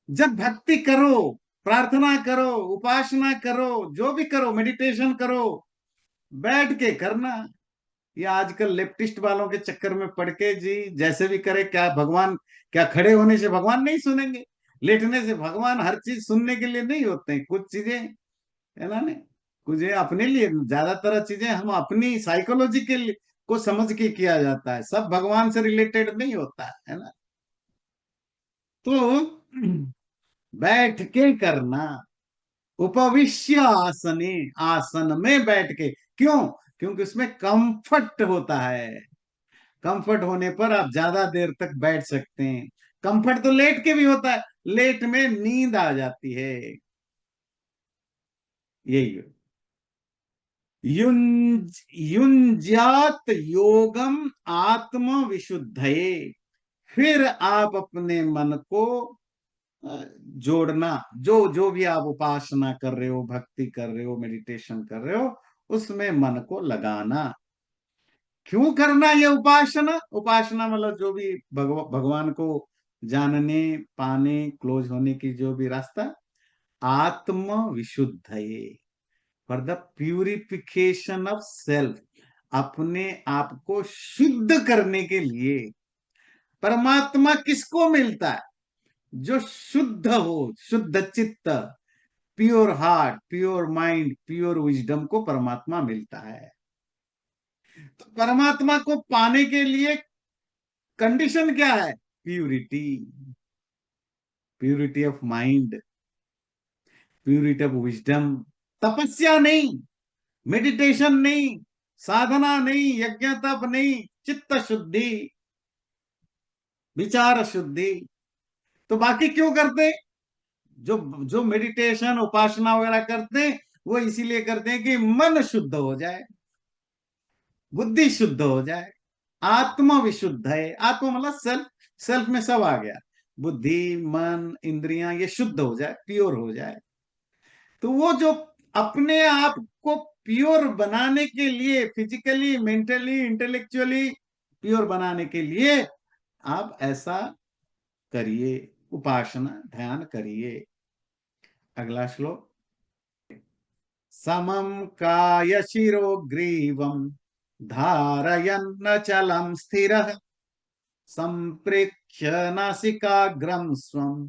जब भक्ति करो, प्रार्थना करो, उपासना करो, जो भी करो, मेडिटेशन करो, बैठ के करना। ये आजकल लेफ्टिस्ट वालों के चक्कर में पड़ के जी जैसे भी करे, क्या भगवान, क्या खड़े होने से भगवान नहीं सुनेंगे? लेटने से भगवान हर चीज सुनने के लिए नहीं होते हैं, कुछ चीजें है ना, नहीं कुछ ये अपने लिए, ज्यादातर चीजें हम अपनी साइकोलॉजी के लिए को समझ के किया जाता है, सब भगवान से रिलेटेड नहीं होता है ना। तो बैठ के करना, उपविश्य आसने, आसन में बैठ के, क्यों? क्योंकि उसमें कंफर्ट होता है, कंफर्ट होने पर आप ज्यादा देर तक बैठ सकते हैं। कंफर्ट तो लेट के भी होता है, लेट में नींद आ जाती है, यही है। युंज्यात योगम आत्म विशुद्धये, फिर आप अपने मन को जोड़ना, जो जो भी आप उपासना कर रहे हो, भक्ति कर रहे हो, मेडिटेशन कर रहे हो, उसमें मन को लगाना। क्यों करना ये उपासना? उपासना मतलब जो भी भगवान को जानने, पाने, क्लोज होने की जो भी रास्ता, आत्म विशुद्ध है, for the purification of self, अपने आप को शुद्ध करने के लिए। परमात्मा किसको मिलता है? जो शुद्ध हो, शुद्ध चित्त, pure heart, pure mind, pure wisdom को परमात्मा मिलता है। तो परमात्मा को पाने के लिए कंडीशन क्या है? Purity, purity of mind, purity of wisdom. तपस्या नहीं, मेडिटेशन नहीं, साधना नहीं, यज्ञ तप नहीं, चित्त शुद्धि, विचार शुद्धि। तो बाकी क्यों करते? जो जो मेडिटेशन उपासना वगैरह करते हैं, वो इसीलिए करते हैं कि मन शुद्ध हो जाए, बुद्धि शुद्ध हो जाए, आत्मा विशुद्ध है। आत्मा मतलब सेल्फ, सेल्फ में सब आ गया, बुद्धि, मन, इंद्रियां, ये शुद्ध हो जाए, प्योर हो जाए। तो वो जो अपने आप को प्योर बनाने के लिए, फिजिकली, मेंटली, इंटेलेक्चुअली प्योर बनाने के लिए आप ऐसा करिए, उपासना, ध्यान करिए। अगला श्लोक। समं काय शिरो ग्रीवं धारयन्नचलं स्थिरः, संप्रेक्ष्य नासिकाग्रं स्वं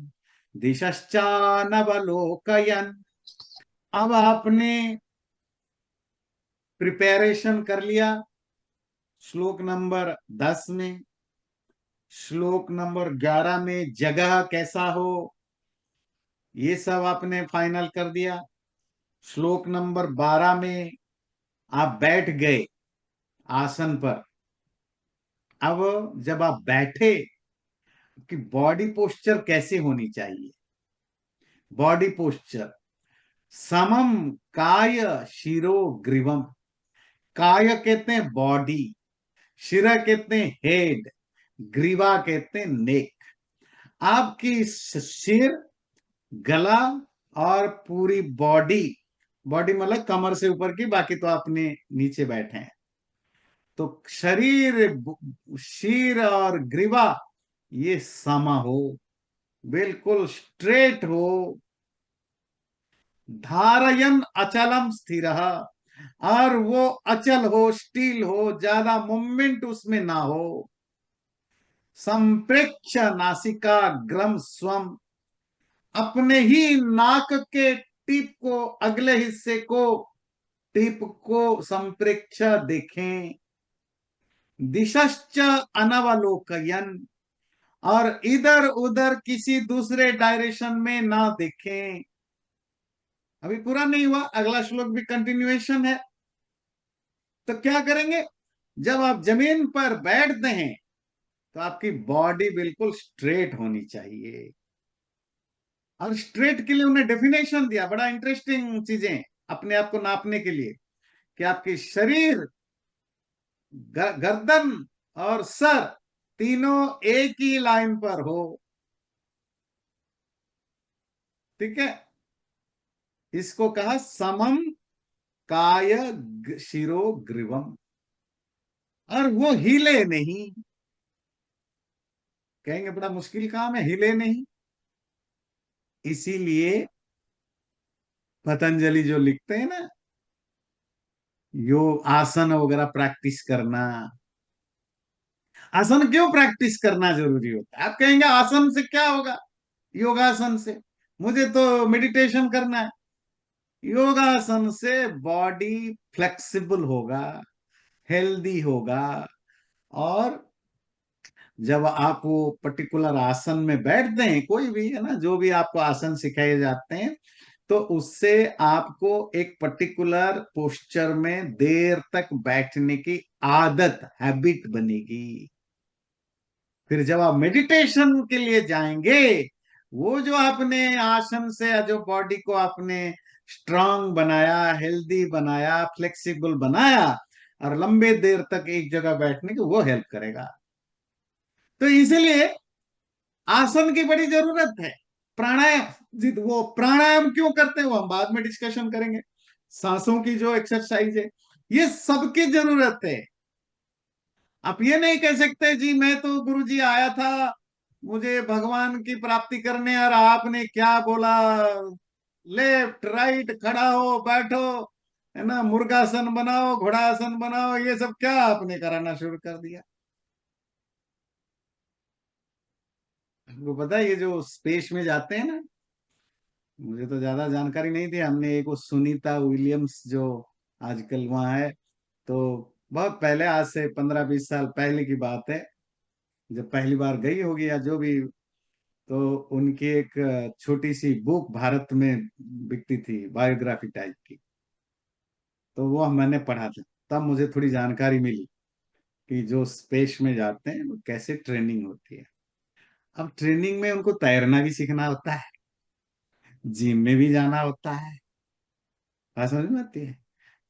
दिशश्चानवलोकयन्। अब आपने प्रिपरेशन कर लिया श्लोक नंबर 10 में, श्लोक नंबर 11 में जगह कैसा हो, ये सब आपने फाइनल कर दिया। श्लोक नंबर 12 में आप बैठ गए आसन पर। अब जब आप बैठे, कि बॉडी पोस्चर कैसे होनी चाहिए? बॉडी पोस्चर, समम काय शिरो ग्रीवम। काय कहते हैं बॉडी, शिरा कहते हैं हेड, ग्रीवा कहते हैं नेक। आपकी सिर, गला और पूरी बॉडी, बॉडी मतलब कमर से ऊपर की, बाकी तो आपने नीचे बैठे हैं, तो शरीर, शीर और ग्रीवा ये समा हो, बिल्कुल स्ट्रेट हो। धारयन अचलम स्थिर, और वो अचल हो, स्टील हो, ज्यादा मूवमेंट उसमें ना हो। संप्रेक्ष नासिका ग्रम स्वम, अपने ही नाक के टिप को, अगले हिस्से को, टिप को संप्रेक्ष देखें। दिशश्च अनवलोकयन, और इधर उधर किसी दूसरे डायरेक्शन में ना देखें। अभी पूरा नहीं हुआ, अगला श्लोक भी कंटिन्यूएशन है। तो क्या करेंगे? जब आप जमीन पर बैठते हैं तो आपकी बॉडी बिल्कुल स्ट्रेट होनी चाहिए। और स्ट्रेट के लिए उन्हें डेफिनेशन दिया, बड़ा इंटरेस्टिंग चीजें अपने आप को नापने के लिए, कि आपकी शरीर, गर्दन और सर तीनों एक ही लाइन पर हो। ठीक है, इसको कहा समम काय शिरो ग्रीवम। और वो हिले नहीं। कहेंगे बड़ा मुश्किल काम है, हिले नहीं। इसीलिए पतंजलि जो लिखते हैं ना, यो आसन वगैरह प्रैक्टिस करना। आसन क्यों प्रैक्टिस करना जरूरी होता है? आप कहेंगे आसन से क्या होगा? योगासन से। मुझे तो मेडिटेशन करना है। योगासन से बॉडी फ्लेक्सिबल होगा, हेल्दी होगा। और जब आप वो पर्टिकुलर आसन में बैठते हैं, कोई भी है ना, जो भी आपको आसन सिखाए जाते हैं, तो उससे आपको एक पर्टिकुलर पोस्चर में देर तक बैठने की आदत, हैबिट बनेगी। फिर जब आप मेडिटेशन के लिए जाएंगे, वो जो आपने आसन से जो बॉडी को आपने स्ट्रांग बनाया, हेल्दी बनाया, फ्लेक्सिबल बनाया, और लंबे देर तक एक जगह बैठने की, वो हेल्प करेगा। तो इसीलिए आसन की बड़ी जरूरत है। प्राणायाम, वो प्राणायाम क्यों करते हैं वो हम बाद में डिस्कशन करेंगे। सांसों की जो एक्सरसाइज है, ये सबकी जरूरत है। आप ये नहीं कह सकते जी मैं तो गुरुजी आया था मुझे भगवान की प्राप्ति करने, और आपने क्या बोला, लेफ्ट राइट, खड़ा हो बैठो, है ना, मुर्गासन बनाओ, घोड़ासन बनाओ, ये सब क्या आपने कराना शुरू कर दिया। आपको पता है ये जो स्पेस में जाते हैं ना, मुझे तो ज्यादा जानकारी नहीं थी, हमने एक वो सुनीता विलियम्स जो आजकल वहां है, तो बहुत पहले, आज से 15-20 साल पहले की बात है, जब पहली बार गई होगी या जो भी, तो उनकी एक छोटी सी बुक भारत में बिकती थी, बायोग्राफी टाइप की। तो वो मैंने पढ़ा था, तब मुझे थोड़ी जानकारी मिली कि जो स्पेस में जाते हैं वो कैसे ट्रेनिंग होती है। अब ट्रेनिंग में उनको तैरना भी सीखना होता है, जिम में भी जाना होता है, बात समझ में आती है।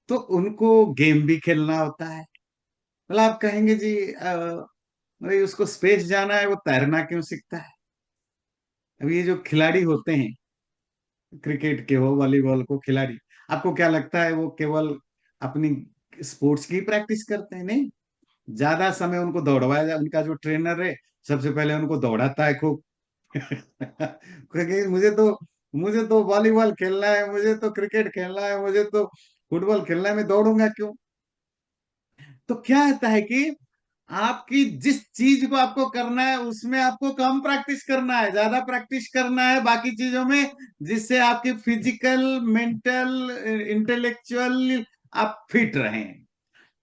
तो उनको गेम भी खेलना होता है। मतलब आप कहेंगे जी भाई उसको स्पेस जाना है, वो तैरना क्यों सीखता है। अब ये जो खिलाड़ी होते हैं, क्रिकेट के हो, वॉलीबॉल को खिलाड़ी, आपको क्या लगता है वो केवल अपनी स्पोर्ट्स की प्रैक्टिस करते हैं? नहीं, ज्यादा समय उनको दौड़वाया जाए, उनका जो ट्रेनर है सबसे पहले उनको दौड़ाता है खूब। क्योंकि मुझे तो वॉलीबॉल खेलना है, मुझे तो क्रिकेट खेलना है, मुझे तो फुटबॉल खेलना है, मैं दौड़ूंगा क्यों। तो क्या होता है कि आपकी जिस चीज को आपको करना है उसमें आपको कम प्रैक्टिस करना है, ज्यादा प्रैक्टिस करना है बाकी चीजों में, जिससे आपकी फिजिकल, मेंटल, इंटेलेक्चुअल आप फिट रहें।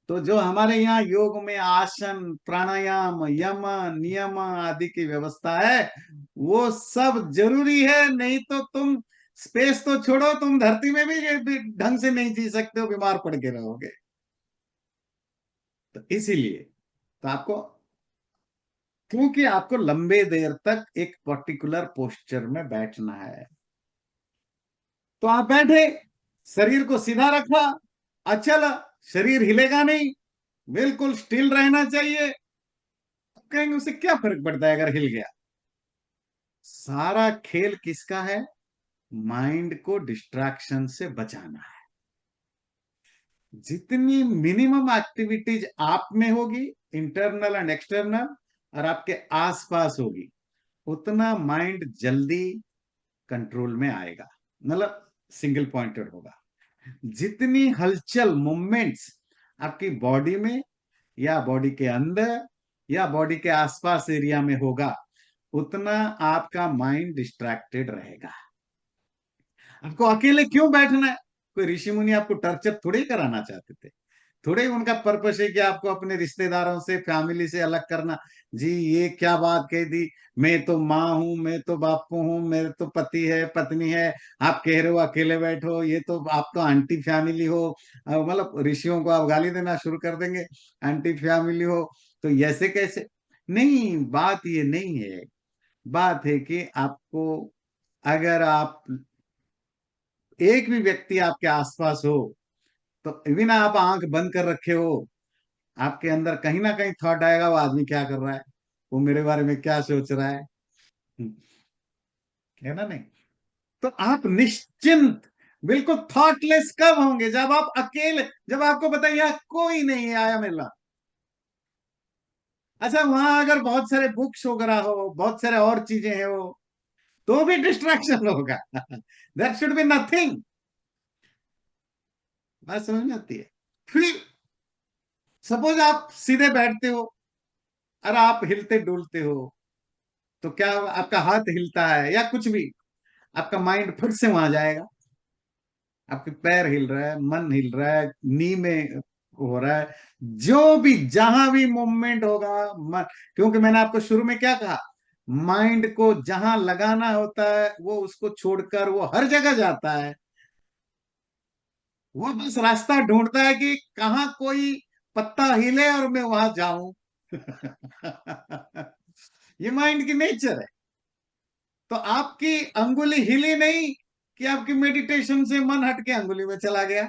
तो जो हमारे यहाँ योग में आसन, प्राणायाम, यम, नियम आदि की व्यवस्था है, वो सब जरूरी है। नहीं तो तुम स्पेस तो छोड़ो, तुम धरती में भी ढंग से नहीं जी सकते हो, बीमार पड़ के रहोगे। तो इसीलिए, तो आपको, क्योंकि आपको लंबे देर तक एक पर्टिकुलर पोस्चर में बैठना है, तो आप बैठे, शरीर को सीधा रखा, अचल, शरीर हिलेगा नहीं, बिल्कुल स्टिल रहना चाहिए। कहेंगे उससे क्या फर्क पड़ता है अगर हिल गया। सारा खेल किसका है? माइंड को डिस्ट्रैक्शन से बचाना है। जितनी मिनिमम एक्टिविटीज आप में होगी, इंटरनल एंड एक्सटर्नल, और आपके आसपास होगी, उतना माइंड जल्दी कंट्रोल में आएगा, मतलब सिंगल पॉइंटेड होगा। जितनी हलचल, मूवमेंट्स आपकी बॉडी में, या बॉडी के अंदर, या बॉडी के आसपास एरिया में होगा, उतना आपका माइंड डिस्ट्रैक्टेड रहेगा। आपको अकेले क्यों बैठना है? कोई ऋषि मुनि आपको टर्चर थोड़े ही कराना चाहते थे। थोड़े ही उनका पर्पस है कि आपको अपने रिश्तेदारों से, फैमिली से अलग करना। जी ये क्या बात कह दी, मैं तो माँ हूं, मैं तो बापू हूँ, मेरे तो पति है, पत्नी है, आप कह रहे हो अकेले बैठो, ये तो आप तो आंटी फैमिली हो। मतलब ऋषियों को आप गाली देना शुरू कर देंगे, आंटी फैमिली हो, तो ऐसे कैसे। नहीं, बात ये नहीं है। बात है कि आपको, अगर आप, एक भी व्यक्ति आपके आसपास हो, तो इवन आप आंख बंद कर रखे हो, आपके अंदर कहीं ना कहीं थॉट आएगा, वो आदमी क्या कर रहा है, वो मेरे बारे में क्या सोच रहा है। है ना? नहीं। तो आप निश्चिंत, बिल्कुल थॉटलेस कब होंगे? जब आप अकेले, जब आपको बताइए यहाँ कोई नहीं है आया मिलना। अच्छा, वहां अगर बहुत सारे बुक्स वगैरह हो, बहुत सारे और चीजें हैं वो, तो भी डिस्ट्रैक्शन होगा। That should be nothing. बात समझ में आती है? फिर सपोज आप सीधे बैठते हो और आप हिलते डुलते हो, तो क्या आपका हाथ हिलता है या कुछ भी, आपका माइंड फिर से वहां जाएगा। आपके पैर हिल रहा है, मन हिल रहा है, नी में हो रहा है, जो भी जहां भी मूवमेंट होगा मन, क्योंकि मैंने आपको शुरू में क्या कहा, माइंड को जहां लगाना होता है वो उसको छोड़कर वो हर जगह जाता है। वो बस रास्ता ढूंढता है कि कहाँ कोई पत्ता हिले और मैं वहां जाऊं। ये माइंड की नेचर है। तो आपकी अंगुली हिली नहीं कि आपकी मेडिटेशन से मन हटके अंगुली में चला गया।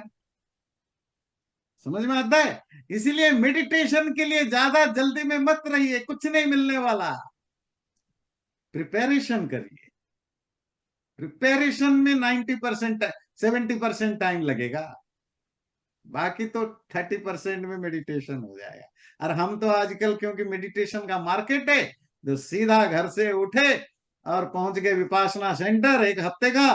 समझ में आता है? इसीलिए मेडिटेशन के लिए ज्यादा जल्दी में मत रहिए, कुछ नहीं मिलने वाला। प्रिपरेशन करिए। प्रिपरेशन में 90%, 70% टाइम लगेगा, बाकी तो 30% में मेडिटेशन हो जाएगा। और हम तो आजकल क्योंकि मेडिटेशन का मार्केट है, तो सीधा घर से उठे और पहुंच गए विपासना सेंटर एक हफ्ते का,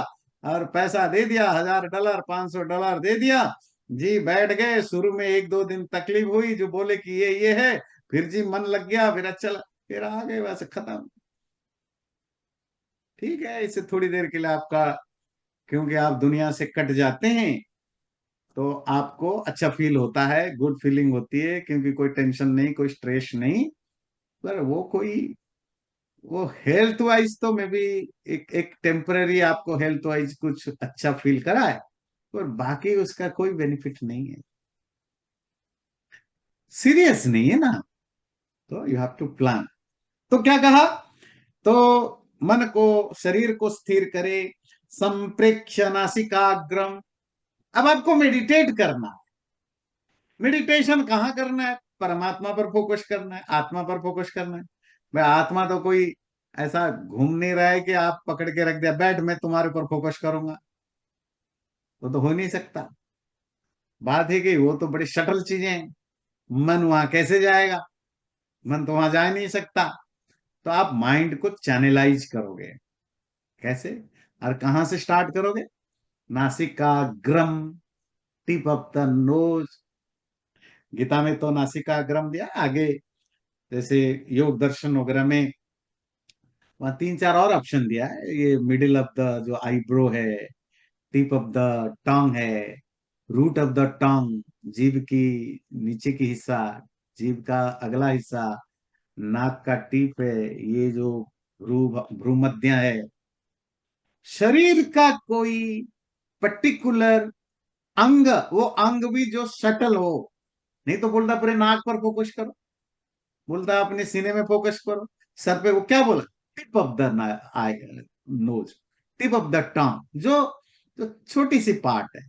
और पैसा दे दिया, $1000 $500 दे दिया जी, बैठ गए। शुरू में 1-2 दिन तकलीफ हुई, जो बोले कि ये है, फिर जी मन लग गया, फिर अच्छा फिर आ गए, बस खत्म। ठीक है, इससे थोड़ी देर के लिए आपका, क्योंकि आप दुनिया से कट जाते हैं तो आपको अच्छा फील होता है, गुड फीलिंग होती है, क्योंकि कोई टेंशन नहीं, कोई स्ट्रेस नहीं। पर वो हेल्थ वाइज तो मे बी एक एक टेम्पररी आपको हेल्थ वाइज कुछ अच्छा फील करा है, पर बाकी उसका कोई बेनिफिट नहीं है, सीरियस नहीं है ना। तो यू हैव टू प्लान। तो क्या कहा, तो मन को, शरीर को स्थिर करे, संप्रेक्ष नासिकाग्रम। अब आपको मेडिटेट करना है। मेडिटेशन कहाँ करना है? परमात्मा पर फोकस करना है, आत्मा पर फोकस करना है। भाई आत्मा तो कोई ऐसा घूम नहीं रहा है कि आप पकड़ के रख दिया, बैठ मैं तुम्हारे ऊपर फोकस करूंगा, वो तो हो नहीं सकता। बात है कि वो तो बड़ी शटल चीजें हैं। मन वहां कैसे जाएगा? मन तो वहां जा ही नहीं सकता। तो आप माइंड को चैनलाइज करोगे कैसे, और कहां से स्टार्ट करोगे? नासिकाग्रम, टिप ऑफ द नोज। गीता में तो नासिकाग्रम दिया, आगे जैसे योग दर्शन वगैरह में वहां 3-4 और ऑप्शन दिया है। ये मिडिल ऑफ द जो आईब्रो है, टिप ऑफ द टंग है, रूट ऑफ द टंग, जीभ की नीचे की हिस्सा, जीभ का अगला हिस्सा, नाक का टिप है, ये जो भ्रू भ्रूमध्य है। शरीर का कोई पर्टिकुलर अंग, वो अंग भी जो सटल हो। नहीं तो बोलता पूरे नाक पर फोकस करो, बोलता अपने सीने में फोकस करो, सर पे, वो क्या बोला, tip of the eye nose, tip of the tongue, जो छोटी सी पार्ट है।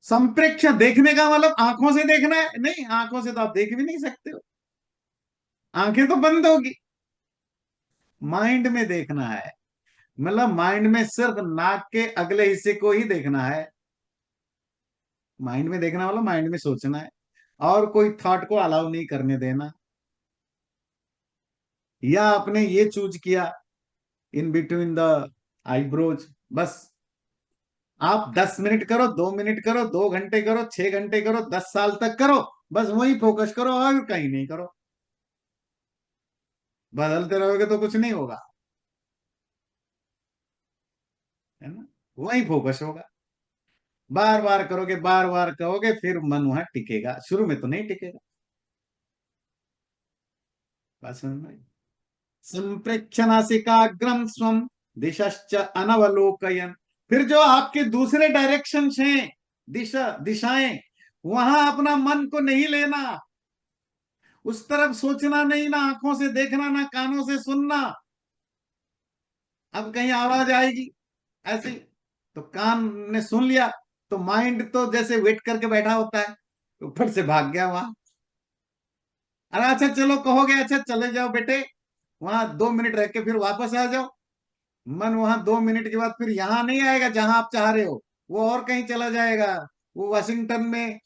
संप्रेक्ष देखने का मतलब आंखों से देखना है? नहीं, आंखों से तो आप देख भी नहीं सकते हो, आंखें तो बंद होगी। माइंड में देखना है, मतलब माइंड में सिर्फ नाक के अगले हिस्से को ही देखना है। माइंड में देखना मतलब माइंड में सोचना है, और कोई थॉट को अलाउ नहीं करने देना। या आपने ये चूज किया इन बिटवीन द आईब्रोज, बस आप 10 मिनट करो, 2 मिनट करो, 2 घंटे करो, 6 घंटे करो, 10 साल तक करो, बस वही फोकस करो और कहीं नहीं करो। बदलते रहोगे तो कुछ नहीं होगा, है ना? वही फोकस होगा। बार बार करोगे, बार बार कहोगे, फिर मन वहां टिकेगा, शुरू में तो नहीं टिकेगा। बात समझ में आई? संप्रेक्षणासिकाग्रम स्वम दिशश्च अनवलोकयन। फिर जो आपके दूसरे डायरेक्शन हैं, दिशाएं, वहां अपना मन को नहीं लेना, उस तरफ सोचना नहीं, ना आंखों से देखना, ना कानों से सुनना। अब कहीं आवाज आएगी ऐसी, तो कान ने सुन लिया, तो माइंड तो जैसे वेट करके बैठा होता है, तो फट से भाग गया वहां। अरे अच्छा चलो कहोगे, अच्छा चले जाओ बेटे, वहां 2 मिनट रह के फिर वापस आ जाओ। मन वहां 2 मिनट के बाद फिर यहां नहीं आएगा जहां आप चाह रहे हो, वो और कहीं चला जाएगा। वो वाशिंगटन में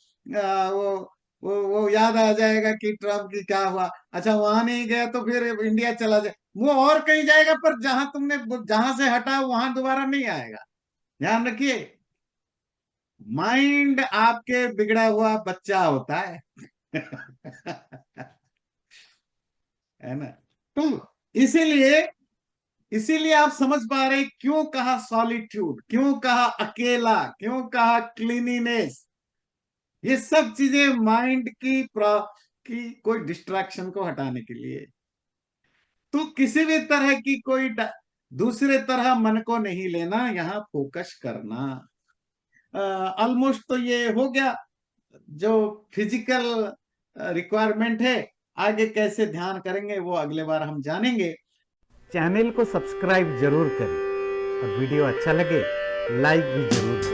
वो याद आ जाएगा कि ट्रम्प की क्या हुआ, अच्छा वहां नहीं गया तो फिर इंडिया चला जाए, वो और कहीं जाएगा, पर जहां तुमने, जहां से हटा वहां दोबारा नहीं आएगा। ध्यान रखिए, माइंड आपके बिगड़ा हुआ बच्चा होता है। है ना? तो इसीलिए इसीलिए आप समझ पा रहे क्यों कहा सॉलिट्यूड, क्यों कहा अकेला, क्यों कहा क्लीनिनेस। ये सब चीजें माइंड की कोई डिस्ट्रैक्शन को हटाने के लिए। तो किसी भी तरह की दूसरे तरह मन को नहीं लेना, यहां फोकस करना। ऑलमोस्ट तो ये हो गया जो फिजिकल रिक्वायरमेंट है। आगे कैसे ध्यान करेंगे वो अगले बार हम जानेंगे। चैनल को सब्सक्राइब जरूर करें और वीडियो अच्छा लगे लाइक भी जरूर करें।